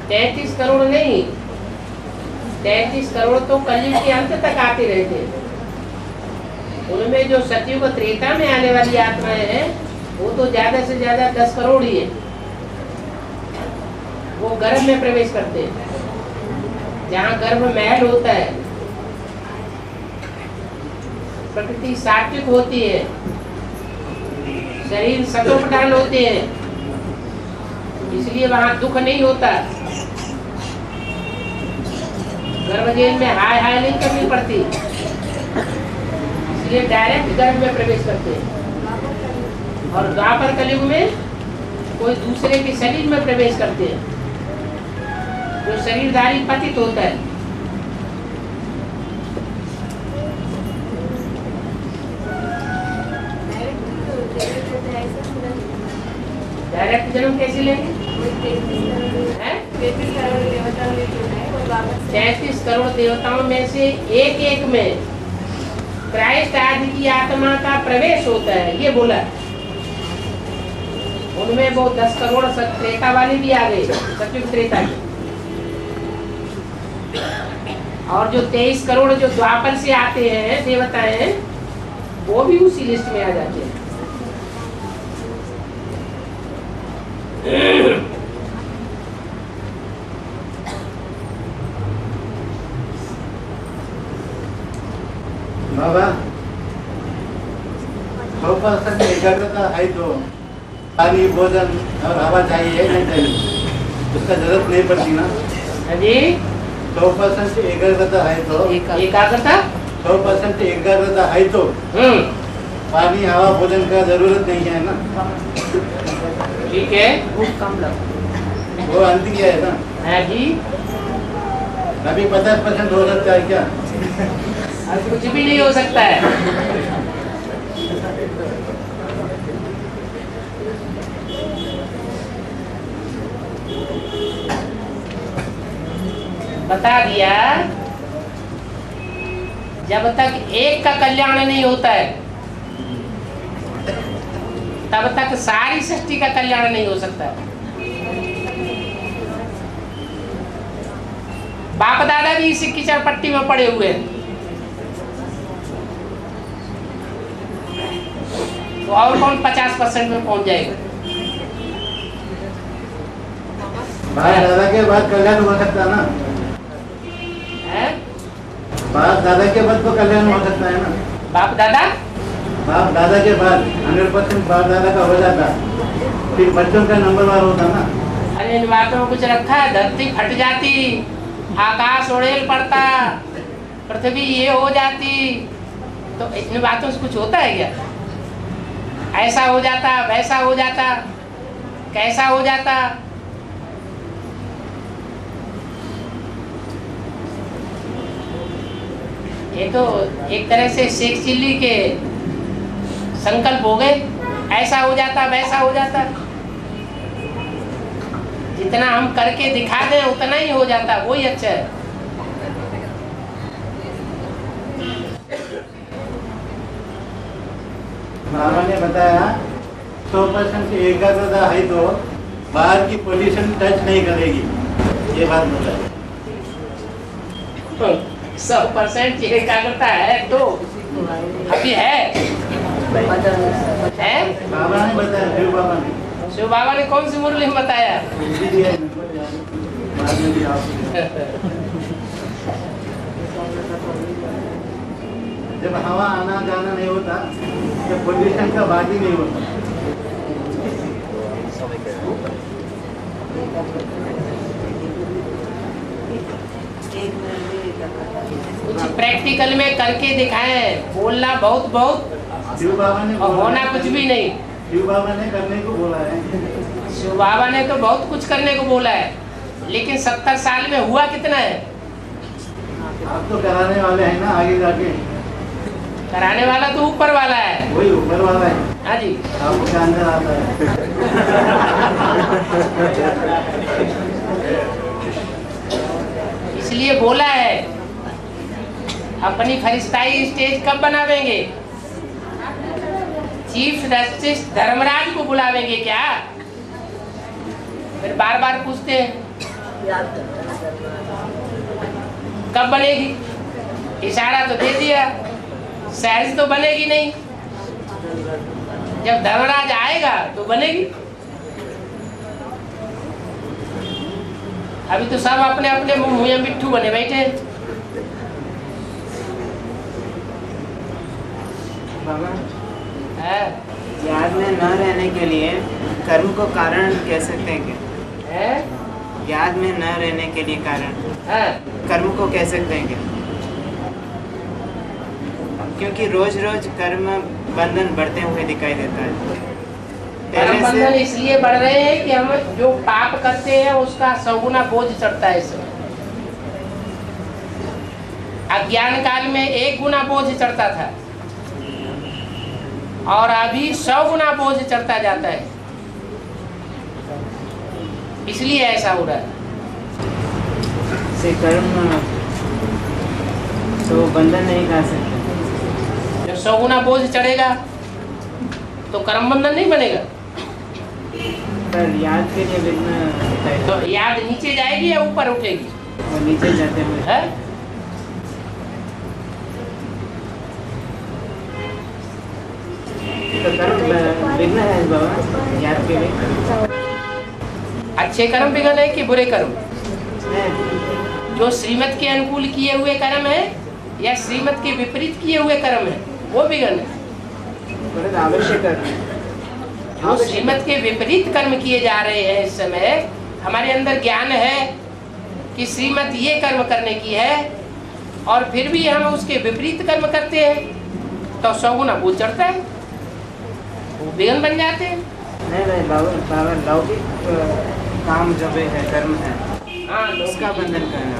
33 करोड़ नहीं, 33 करोड़ तो कलयुग के अंत तक आते रहते हैं। उनमें जो सतयुग त्रेता में आने वाली आत्माएं हैं वो तो ज्यादा से ज्यादा 10 करोड़ ही है। वो गर्भ में प्रवेश करते हैं, जहाँ गर्भ महल होता है, प्रकृति सात्विक होती है, शरीर सतोप्रधान होते हैं, इसलिए वहाँ दुख नहीं होता। गर्भ जेल में हाय हाय नहीं करनी पड़ती, इसलिए डायरेक्ट गर्भ में प्रवेश करते हैं। और द्वापर कलयुग में कोई दूसरे के शरीर में प्रवेश करते हैं, जो शरीरधारी पतित होता है। डायरेक्ट जन्म कैसे लेंगे? 33 करोड़ देवताओं में से एक में क्राइस्ट आदि की आत्मा का प्रवेश होता है, ये बोला। उनमें वो 10 करोड़ त्रेता वाले भी आ गए, सतयुग त्रेता के। और जो 23 करोड़ जो द्वापर से आते हैं देवताएं, वो भी उसी लिस्ट में आ जाते हैं। बाबा, एकाग्रता है तो पानी भोजन और हवा चाहिए नहीं चाहिए? उसका जरूरत नहीं पड़ती ना। जी 100% एकाग्रता है तो एकाग्रता 100% एकाग्रता है तो पानी हवा भोजन का जरूरत नहीं है ना। ठीक है भूख कम लग वो अंतिम है ना। है जी अभी 50% हो सकता है क्या? अब कुछ भी नहीं हो सकता है। बता दिया जब तक एक का कल्याण नहीं होता है तब तक सारी सृष्टि का कल्याण नहीं हो सकता है। बाप दादा भी इसी कीचड़ पट्टी में पड़े हुए हैं, तो और कौन 50% में पहुंच जाएगा? बाप दादा के बाद कल्याण हो सकता है ना। बाप दादा के बाद तो कल्याण हो सकता है ना। बाप दादा के बाद 100% बाप दादा का हो जाता, फिर बच्चों का नंबर वार होता ना। अरे इन बातों में कुछ रखा है? धरती फट जाती, आकाश उड़ेल पड़ता, पृथ्वी ये हो जाती, तो इन बातों से कुछ होता है क्या? ऐसा हो जाता, वैसा हो जाता, कैसा हो जाता? ये तो एक तरह से शेख चिल्ली के संकल्प हो गए, ऐसा हो जाता, वैसा हो जाता। जितना हम करके दिखा दें उतना ही हो जाता, वही अच्छा है। बाबा ने बताया 100% एकाग्रता है तो बाहर की पोजीशन टच नहीं करेगी, ये बात बताया। 100% एकाग्रता है तो अभी है बाबा ने बताया, शिव बाबा ने कौन सी मुरली में बताया? जब हवा आना जाना नहीं होता, जब पोजीशन का बात ही नहीं होता। कुछ प्रैक्टिकल में करके दिखाएं, बोलना बहुत बहुत शिव बाबा ने और होना कुछ भी नहीं। शिव बाबा ने करने को बोला है। शिव बाबा ने तो बहुत कुछ करने को बोला है, लेकिन 70 साल में हुआ कितना है? आप तो कराने वाले हैं ना, आगे जाके कराने वाला तो ऊपर वाला है। वही ऊपर वाला है। हाँ जी, आपके अंदर आता है। इसलिए बोला है अपनी फरिश्ताई स्टेज कब बनावेंगे? चीफ जस्टिस धर्मराज को बुलावेंगे क्या? फिर बार बार पूछते हैं कब बनेगी? इशारा तो दे दिया, सहज तो बनेगी नहीं। जब धर्मराज आएगा तो बनेगी। अभी तो सब अपने अपने मुंह मिट्ठू बने बैठे। बाबा, याद में न रहने के लिए कर्म को कारण कह सकते हैं क्या? याद में न रहने के लिए कारण कर्म को कह सकते हैं क्या? क्योंकि रोज रोज कर्म बंधन बढ़ते हुए दिखाई देता है। कर्म बंधन इसलिए बढ़ रहे हैं कि हम जो पाप करते हैं उसका 100 गुना बोझ चढ़ता है। इसमें अज्ञान काल में 1 गुना बोझ चढ़ता था और अभी 100 गुना बोझ चढ़ता जाता है, इसलिए ऐसा हो रहा है। से कर्म तो बंधन नहीं कर सकते। जब 100 गुना बोझ चढ़ेगा तो कर्म बंधन नहीं बनेगा। पर याद के लिए विघ्न तो याद नीचे जाएगी या ऊपर उठेगी? और नीचे जाते हुए है? तो कर्म विघ्न है बाबा याद के लिए। अच्छे कर्म विघ्न है कि बुरे कर्म? जो श्रीमत के अनुकूल किए हुए कर्म है या श्रीमत के विपरीत किए हुए कर्म है, वो विघ्न है। आवश्यक कर्म, जो श्रीमत के विपरीत कर्म किए जा रहे हैं इस समय, हमारे अंदर ज्ञान है कि श्रीमत ये कर्म करने की है और फिर भी हम उसके विपरीत कर्म करते हैं तो 100 गुना बोझ चढ़ता है, वो बेगन बन जाते हैं। नहीं बाबा लौकिक काम जब है कर्म है, हाँ उसका बंधन करना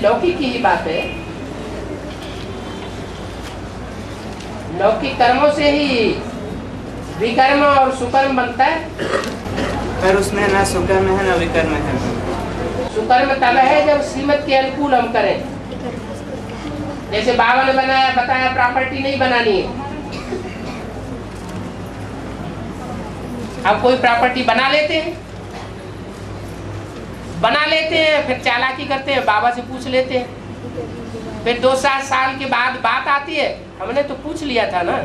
लौकिक ही बात है। लौकिक कर्मों से ही विकर्म और सुकर्म बनता है। पर उसमें ना सुकर्म है ना विकर्म है। सुकर्म तब है जब श्रीमत के अनुकूल हम करें। जैसे बाबा ने बताया प्रॉपर्टी नहीं बनानी है। अब कोई प्रॉपर्टी बना लेते हैं फिर चालाकी करते हैं, बाबा से पूछ लेते हैं, फिर 2-7 साल के बाद बात आती है, हमने तो पूछ लिया था ना।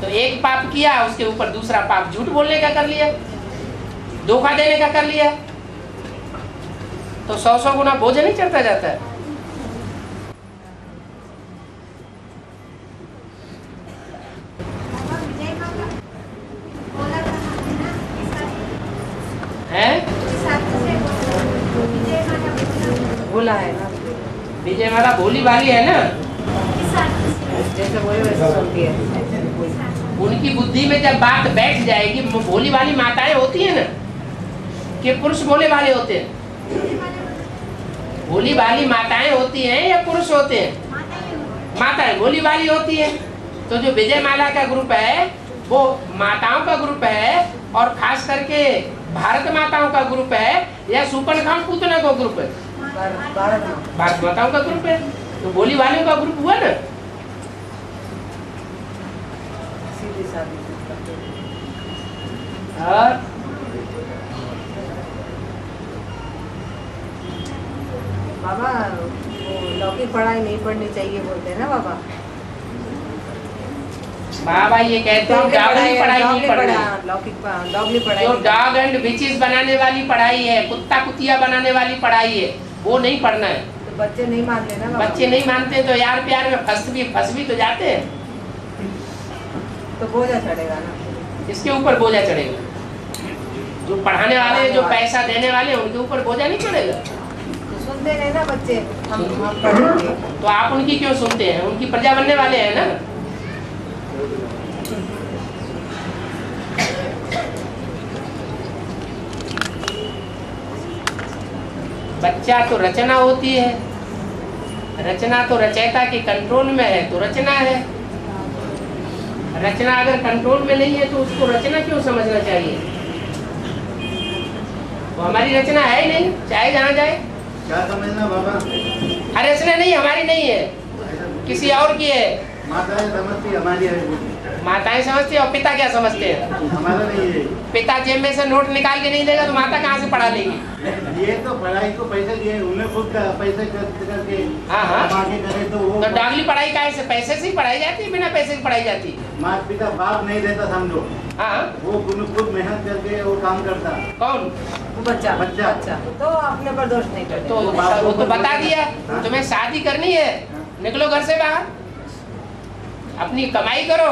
तो एक पाप किया, उसके ऊपर दूसरा पाप झूठ बोलने का कर लिया, धोखा देने का कर लिया, तो 100 गुना बोझ नहीं चढ़ता जाता है। भोला है ना, विजय माला भोली वाली है ना, जैसे बोले वैसे सुनती है। उनकी बुद्धि में जब बात बैठ जाएगी, भोली वाली माताएं होती है ना कि पुरुष भोले वाले होते हैं? भोली वाली माताएं होती हैं या पुरुष होते हैं? माताएं भोली वाली होती है। तो जो विजय माला का ग्रुप है वो माताओं का ग्रुप है, और खास करके भारत माताओं का ग्रुप है या सुपरखान पूतना का ग्रुप है? भारत माताओं का ग्रुप है। तो भोली वालों का ग्रुप हुआ ना। और बाबा वो लौकिक पढ़ाई नहीं पढ़नी चाहिए बोलते हैं ना बाबा। बाबा ये कहते हैं डॉगली पढ़ाई नहीं पढ़नी। डॉगली पढ़ाई जो डॉग एंड बिचेस बनाने वाली पढ़ाई है, कुत्ता कुतिया बनाने वाली पढ़ाई है, वो नहीं पढ़ना है। तो बच्चे नहीं मानते ना बाबा। बच्चे नहीं मानते तो यार प्यार में फंस भी तो जाते हैं। तो बोझा चढ़ेगा ना, इसके ऊपर बोझा चढ़ेगा। जो पढ़ाने वाले, जो पैसा देने वाले, उनके ऊपर बोझा नहीं चढ़ेगा। तो सुनते नहीं ना बच्चे, हम पढ़ेंगे। तो आप उनकी क्यों सुनते हैं? उनकी प्रजा बनने वाले हैं ना। बच्चा तो रचना होती है, रचना तो रचयिता के कंट्रोल में है तो रचना है। रचना अगर कंट्रोल में नहीं है तो उसको रचना क्यों समझना चाहिए? वो हमारी रचना है ही नहीं, चाहे जहाँ जाए। क्या समझना बाबा? अरे रचना नहीं, हमारी नहीं है, किसी और की है। माताएं समझती हमारी है। माताएं समझती है और पिता क्या समझते हैं? हमारा नहीं है। पिता जेब में से नोट निकाल के नहीं देगा तो माता कहाँ से पढ़ा लेगी? ये तो पढ़ाई को पैसे दिए, उन्हें खुद का पैसे करके आगे करे तो वो। तो डागली पढ़ाई का ऐसे पैसे से ही पढ़ाई जाती है, बिना पैसे से पढ़ाई जाती? माता पिता बाप नहीं देता समझो। हाँ, वो खुद मेहनत करके वो काम करता। कौन? बच्चा। बच्चा तो अपने पर दोष नहीं करते। तो वो तो बता दिया, तुम्हें शादी करनी है, निकलो घर से बाहर, अपनी कमाई करो,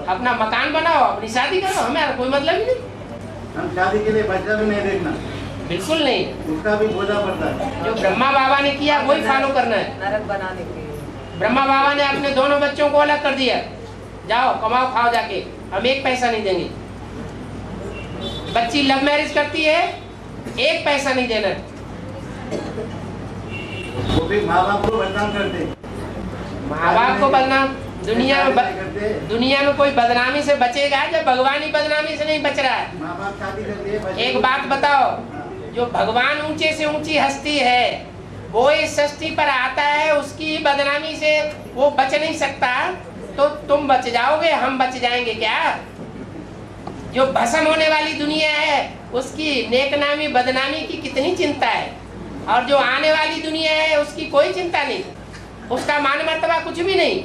अपना मकान बनाओ, अपनी शादी करो, हमें कोई मतलब ही नहीं। हम शादी के लिए बच्चा भी नहीं देखना, बिल्कुल नहीं। उसका भी बोझा पड़ता है। जो ब्रह्मा बाबा ने किया वही फॉलो करना है। नरक बनाने के लिए ब्रह्मा बाबा ने अपने दोनों बच्चों को अलग कर दिया, जाओ कमाओ खाओ जाके, हम एक पैसा नहीं देंगे। बच्ची लव मैरिज करती है, एक पैसा नहीं देना। वो भी माँ बाप को बदनाम करते। माँ बाप को बदनाम? दुनिया में कोई बदनामी से बचेगा जब भगवान ही बदनामी से नहीं बच रहा है। माँ बाप शादी करते। एक बात बताओ, जो भगवान ऊंचे से ऊंची हस्ती है, वो इस सृष्टि पर आता है, उसकी बदनामी से वो बच नहीं सकता, तो तुम बच जाओगे, हम बच जाएंगे क्या? जो भस्म होने वाली दुनिया है उसकी नेकनामी बदनामी की कितनी चिंता है, और जो आने वाली दुनिया है उसकी कोई चिंता नहीं, उसका मान मर्तबा कुछ भी नहीं।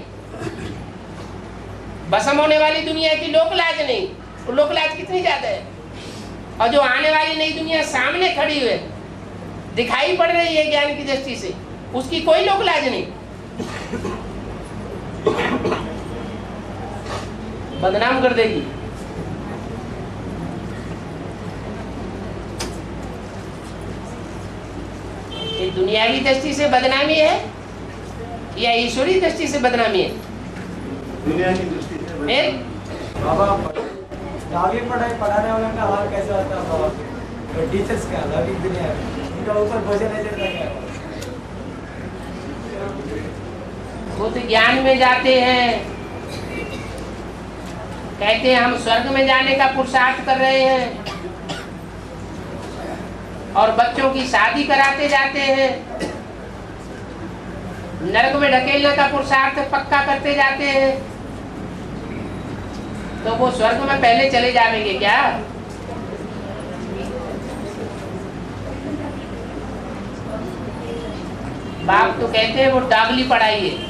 भस्म होने वाली दुनिया की लोक लाज नहीं, तो लोक लाज कितनी ज्यादा है। और जो आने वाली नई दुनिया सामने खड़ी हुई दिखाई पड़ रही है ज्ञान की दृष्टि से, उसकी कोई लोक लाज नहीं। बदनाम कर देगी। ये दुनियावी दृष्टि से बदनामी है या ईश्वरी दृष्टि से बदनामी है? दुनिया की दृष्टि से बाबा आगे पढ़ाने वालों का हाल कैसा होता है बाबा? तो टीचर्स का लौकिक दुनिया में उनका ऊपर बोझ नहीं चढ़ता क्या? वो तो ज्ञान में जाते हैं, कहते हैं हम स्वर्ग में जाने का पुरुषार्थ कर रहे हैं और बच्चों की शादी कराते जाते हैं, नरक में ढकेलने का पुरुषार्थ पक्का करते जाते हैं। तो वो स्वर्ग में पहले चले जाएंगे क्या? बाप तो कहते हैं वो डागली पढ़ाई है।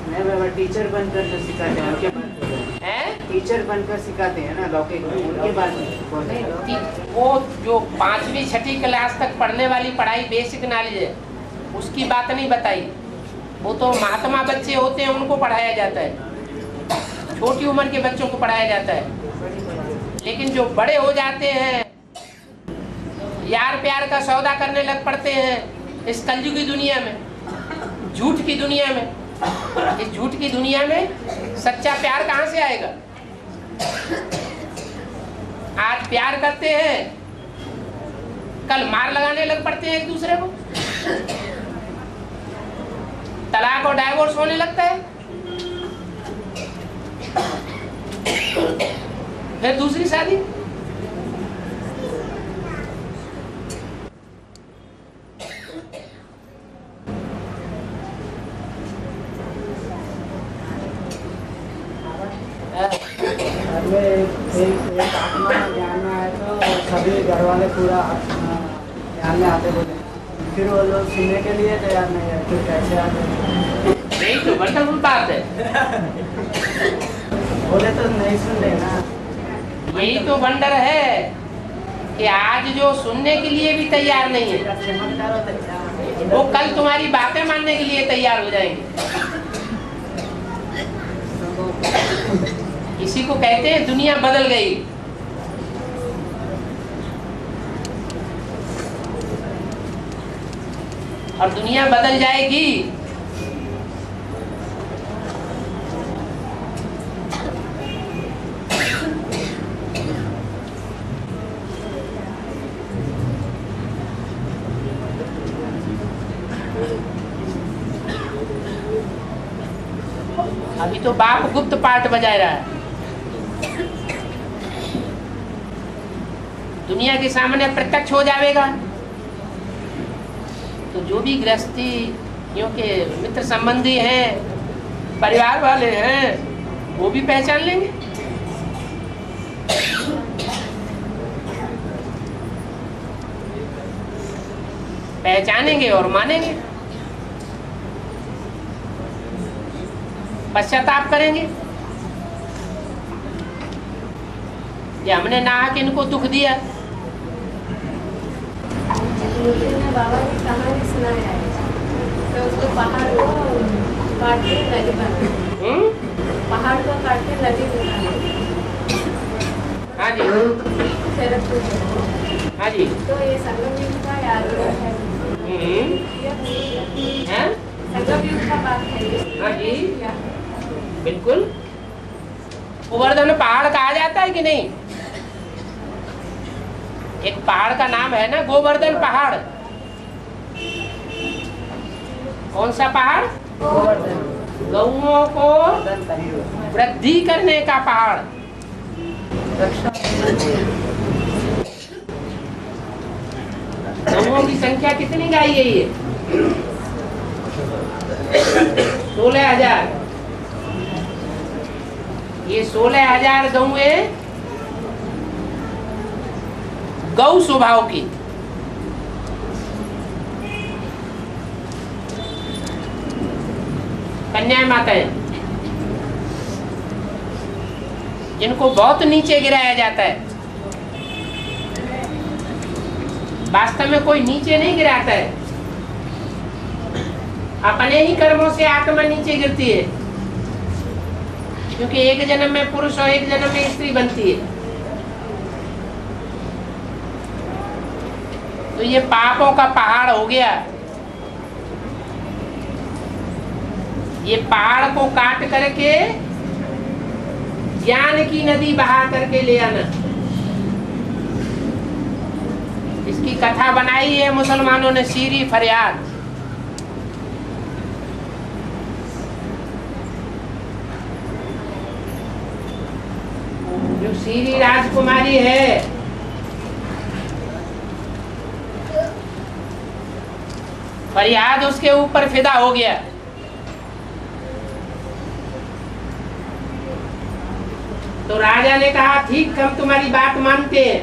नहीं बाबा, टीचर बनकर जो सिखाते हैं उनके बाद टीचर बनकर सिखाते हैं ना लौकिक, उनके बाद वो जो 5वीं 6ठी क्लास तक पढ़ने वाली पढ़ाई बेसिक नॉलेज है, उसकी बात नहीं बताई। वो तो महात्मा बच्चे होते हैं उनको पढ़ाया जाता है, छोटी उम्र के बच्चों को पढ़ाया जाता है। लेकिन जो बड़े हो जाते हैं, यार प्यार का सौदा करने लग पड़ते हैं इस कलयुग की दुनिया में, झूठ की दुनिया में। इस झूठ की दुनिया में सच्चा प्यार कहाँ से आएगा? आज प्यार करते हैं, कल मार लगाने लग पड़ते हैं एक दूसरे को, तलाक और डाइवोर्स होने लगता है, फिर दूसरी शादी। एक आत्मा ज्ञान में आए तो सभी घर वाले पूरा ज्ञान में आते बोले, फिर वो लोग सुनने के लिए तैयार नहीं है, फिर कैसे आते? यही तो वंडरफुल बात है। बोले तो नहीं सुन रहे ना। यही तो वंडर है कि आज जो सुनने के लिए भी तैयार नहीं है, वो कल तुम्हारी बातें मानने के लिए तैयार हो जाएंगे। इसी को कहते हैं दुनिया बदल गई। और दुनिया बदल जाएगी अभी तो बाप गुप्त पाठ बजा रहा है, दुनिया के सामने प्रत्यक्ष हो जाएगा तो जो भी गृहस्थी क्योंकि मित्र संबंधी हैं, परिवार वाले हैं, वो भी पहचान लेंगे। पहचानेंगे और मानेंगे, पश्चाताप करेंगे कि हमने नाहक इनको दुख दिया। मुझे ना बाबा की कहानी सुनाया है, तो उसको पहाड़ को काट के नदी बना, पहाड़ को काट के नदी बना। हाँ जी, हाँ जी। तो ये संगम युग का याद है, संगम युग का बात है। हाँ जी, बिल्कुल। गोवर्धन पहाड़ कहा जाता है कि नहीं? एक पहाड़ का नाम है ना गोवर्धन पहाड़। कौन सा पहाड़? गौओं को वृद्धि करने का पहाड़। गौओं की संख्या कितनी गाई है? ये 16,000। ये 16,000 गौएं गौ स्वभाव की, कन्या माताएं, जिनको बहुत नीचे गिराया जाता है। वास्तव में कोई नीचे नहीं गिराता है, अपने ही कर्मों से आत्मा नीचे गिरती है, क्योंकि एक जन्म में पुरुष और एक जन्म में स्त्री बनती है। तो ये पापों का पहाड़ हो गया ये पहाड़ को काट करके ज्ञान की नदी बहा करके ले आना। इसकी कथा बनाई है मुसलमानों ने, शीरी फरियाद। जो शीरी राजकुमारी है, फरियाद उसके ऊपर फिदा हो गया। तो राजा ने कहा ठीक, हम तुम्हारी बात मानते हैं,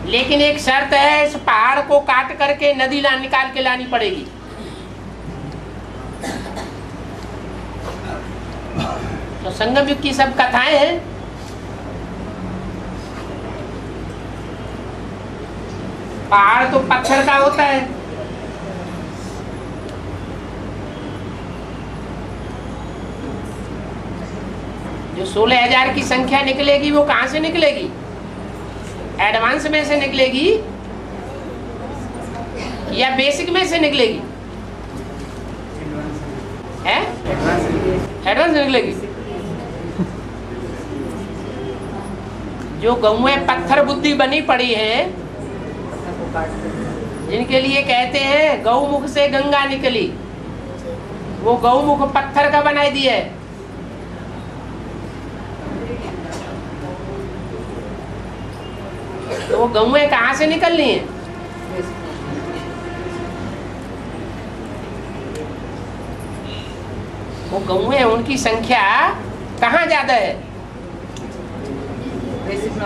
लेकिन एक शर्त है, इस पहाड़ को काट करके नदी निकाल के लानी पड़ेगी। तो संगम युग की सब कथाएं हैं। पहाड़ तो पत्थर का होता है, जो 16,000 की संख्या निकलेगी वो कहां से निकलेगी? एडवांस में से निकलेगी या बेसिक में से निकलेगी? है एडवांस निकलेगी। जो गौएं पत्थर बुद्धि बनी पड़ी है, जिनके लिए कहते हैं गौमुख से गंगा निकली, वो गौमुख पत्थर का बनाई दिया है। तो वो गौएं कहां से निकलनी है? वो गौएं, उनकी संख्या कहाँ ज्यादा है?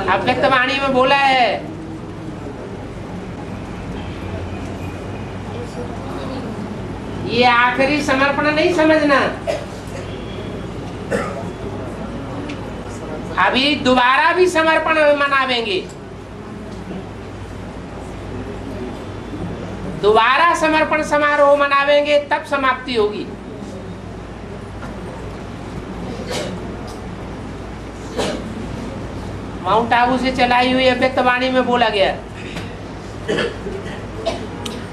अव्यक्तवाणी में बोला है, ये आखिरी समर्पण नहीं समझना, अभी दोबारा भी समर्पण मनावेंगे, दोबारा समर्पण समारोह मनावेंगे, तब समाप्ति होगी। माउंट आबू से चलाई हुई अव्यक्तवाणी में बोला गया।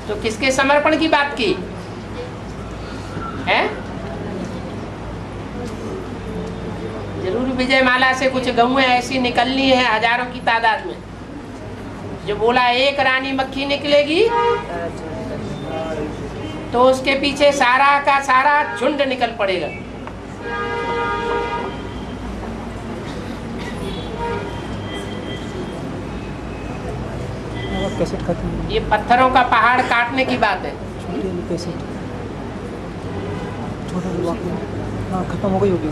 तो किसके समर्पण की बात की है? जरूर विजयमाला से कुछ गौएं ऐसी निकलनी है हजारों की तादाद में, जो बोला एक रानी मक्खी निकलेगी तो उसके पीछे सारा का सारा झुंड निकल पड़ेगा। ये पत्थरों का पहाड़ काटने की बात है। खत्म हो गई होगी।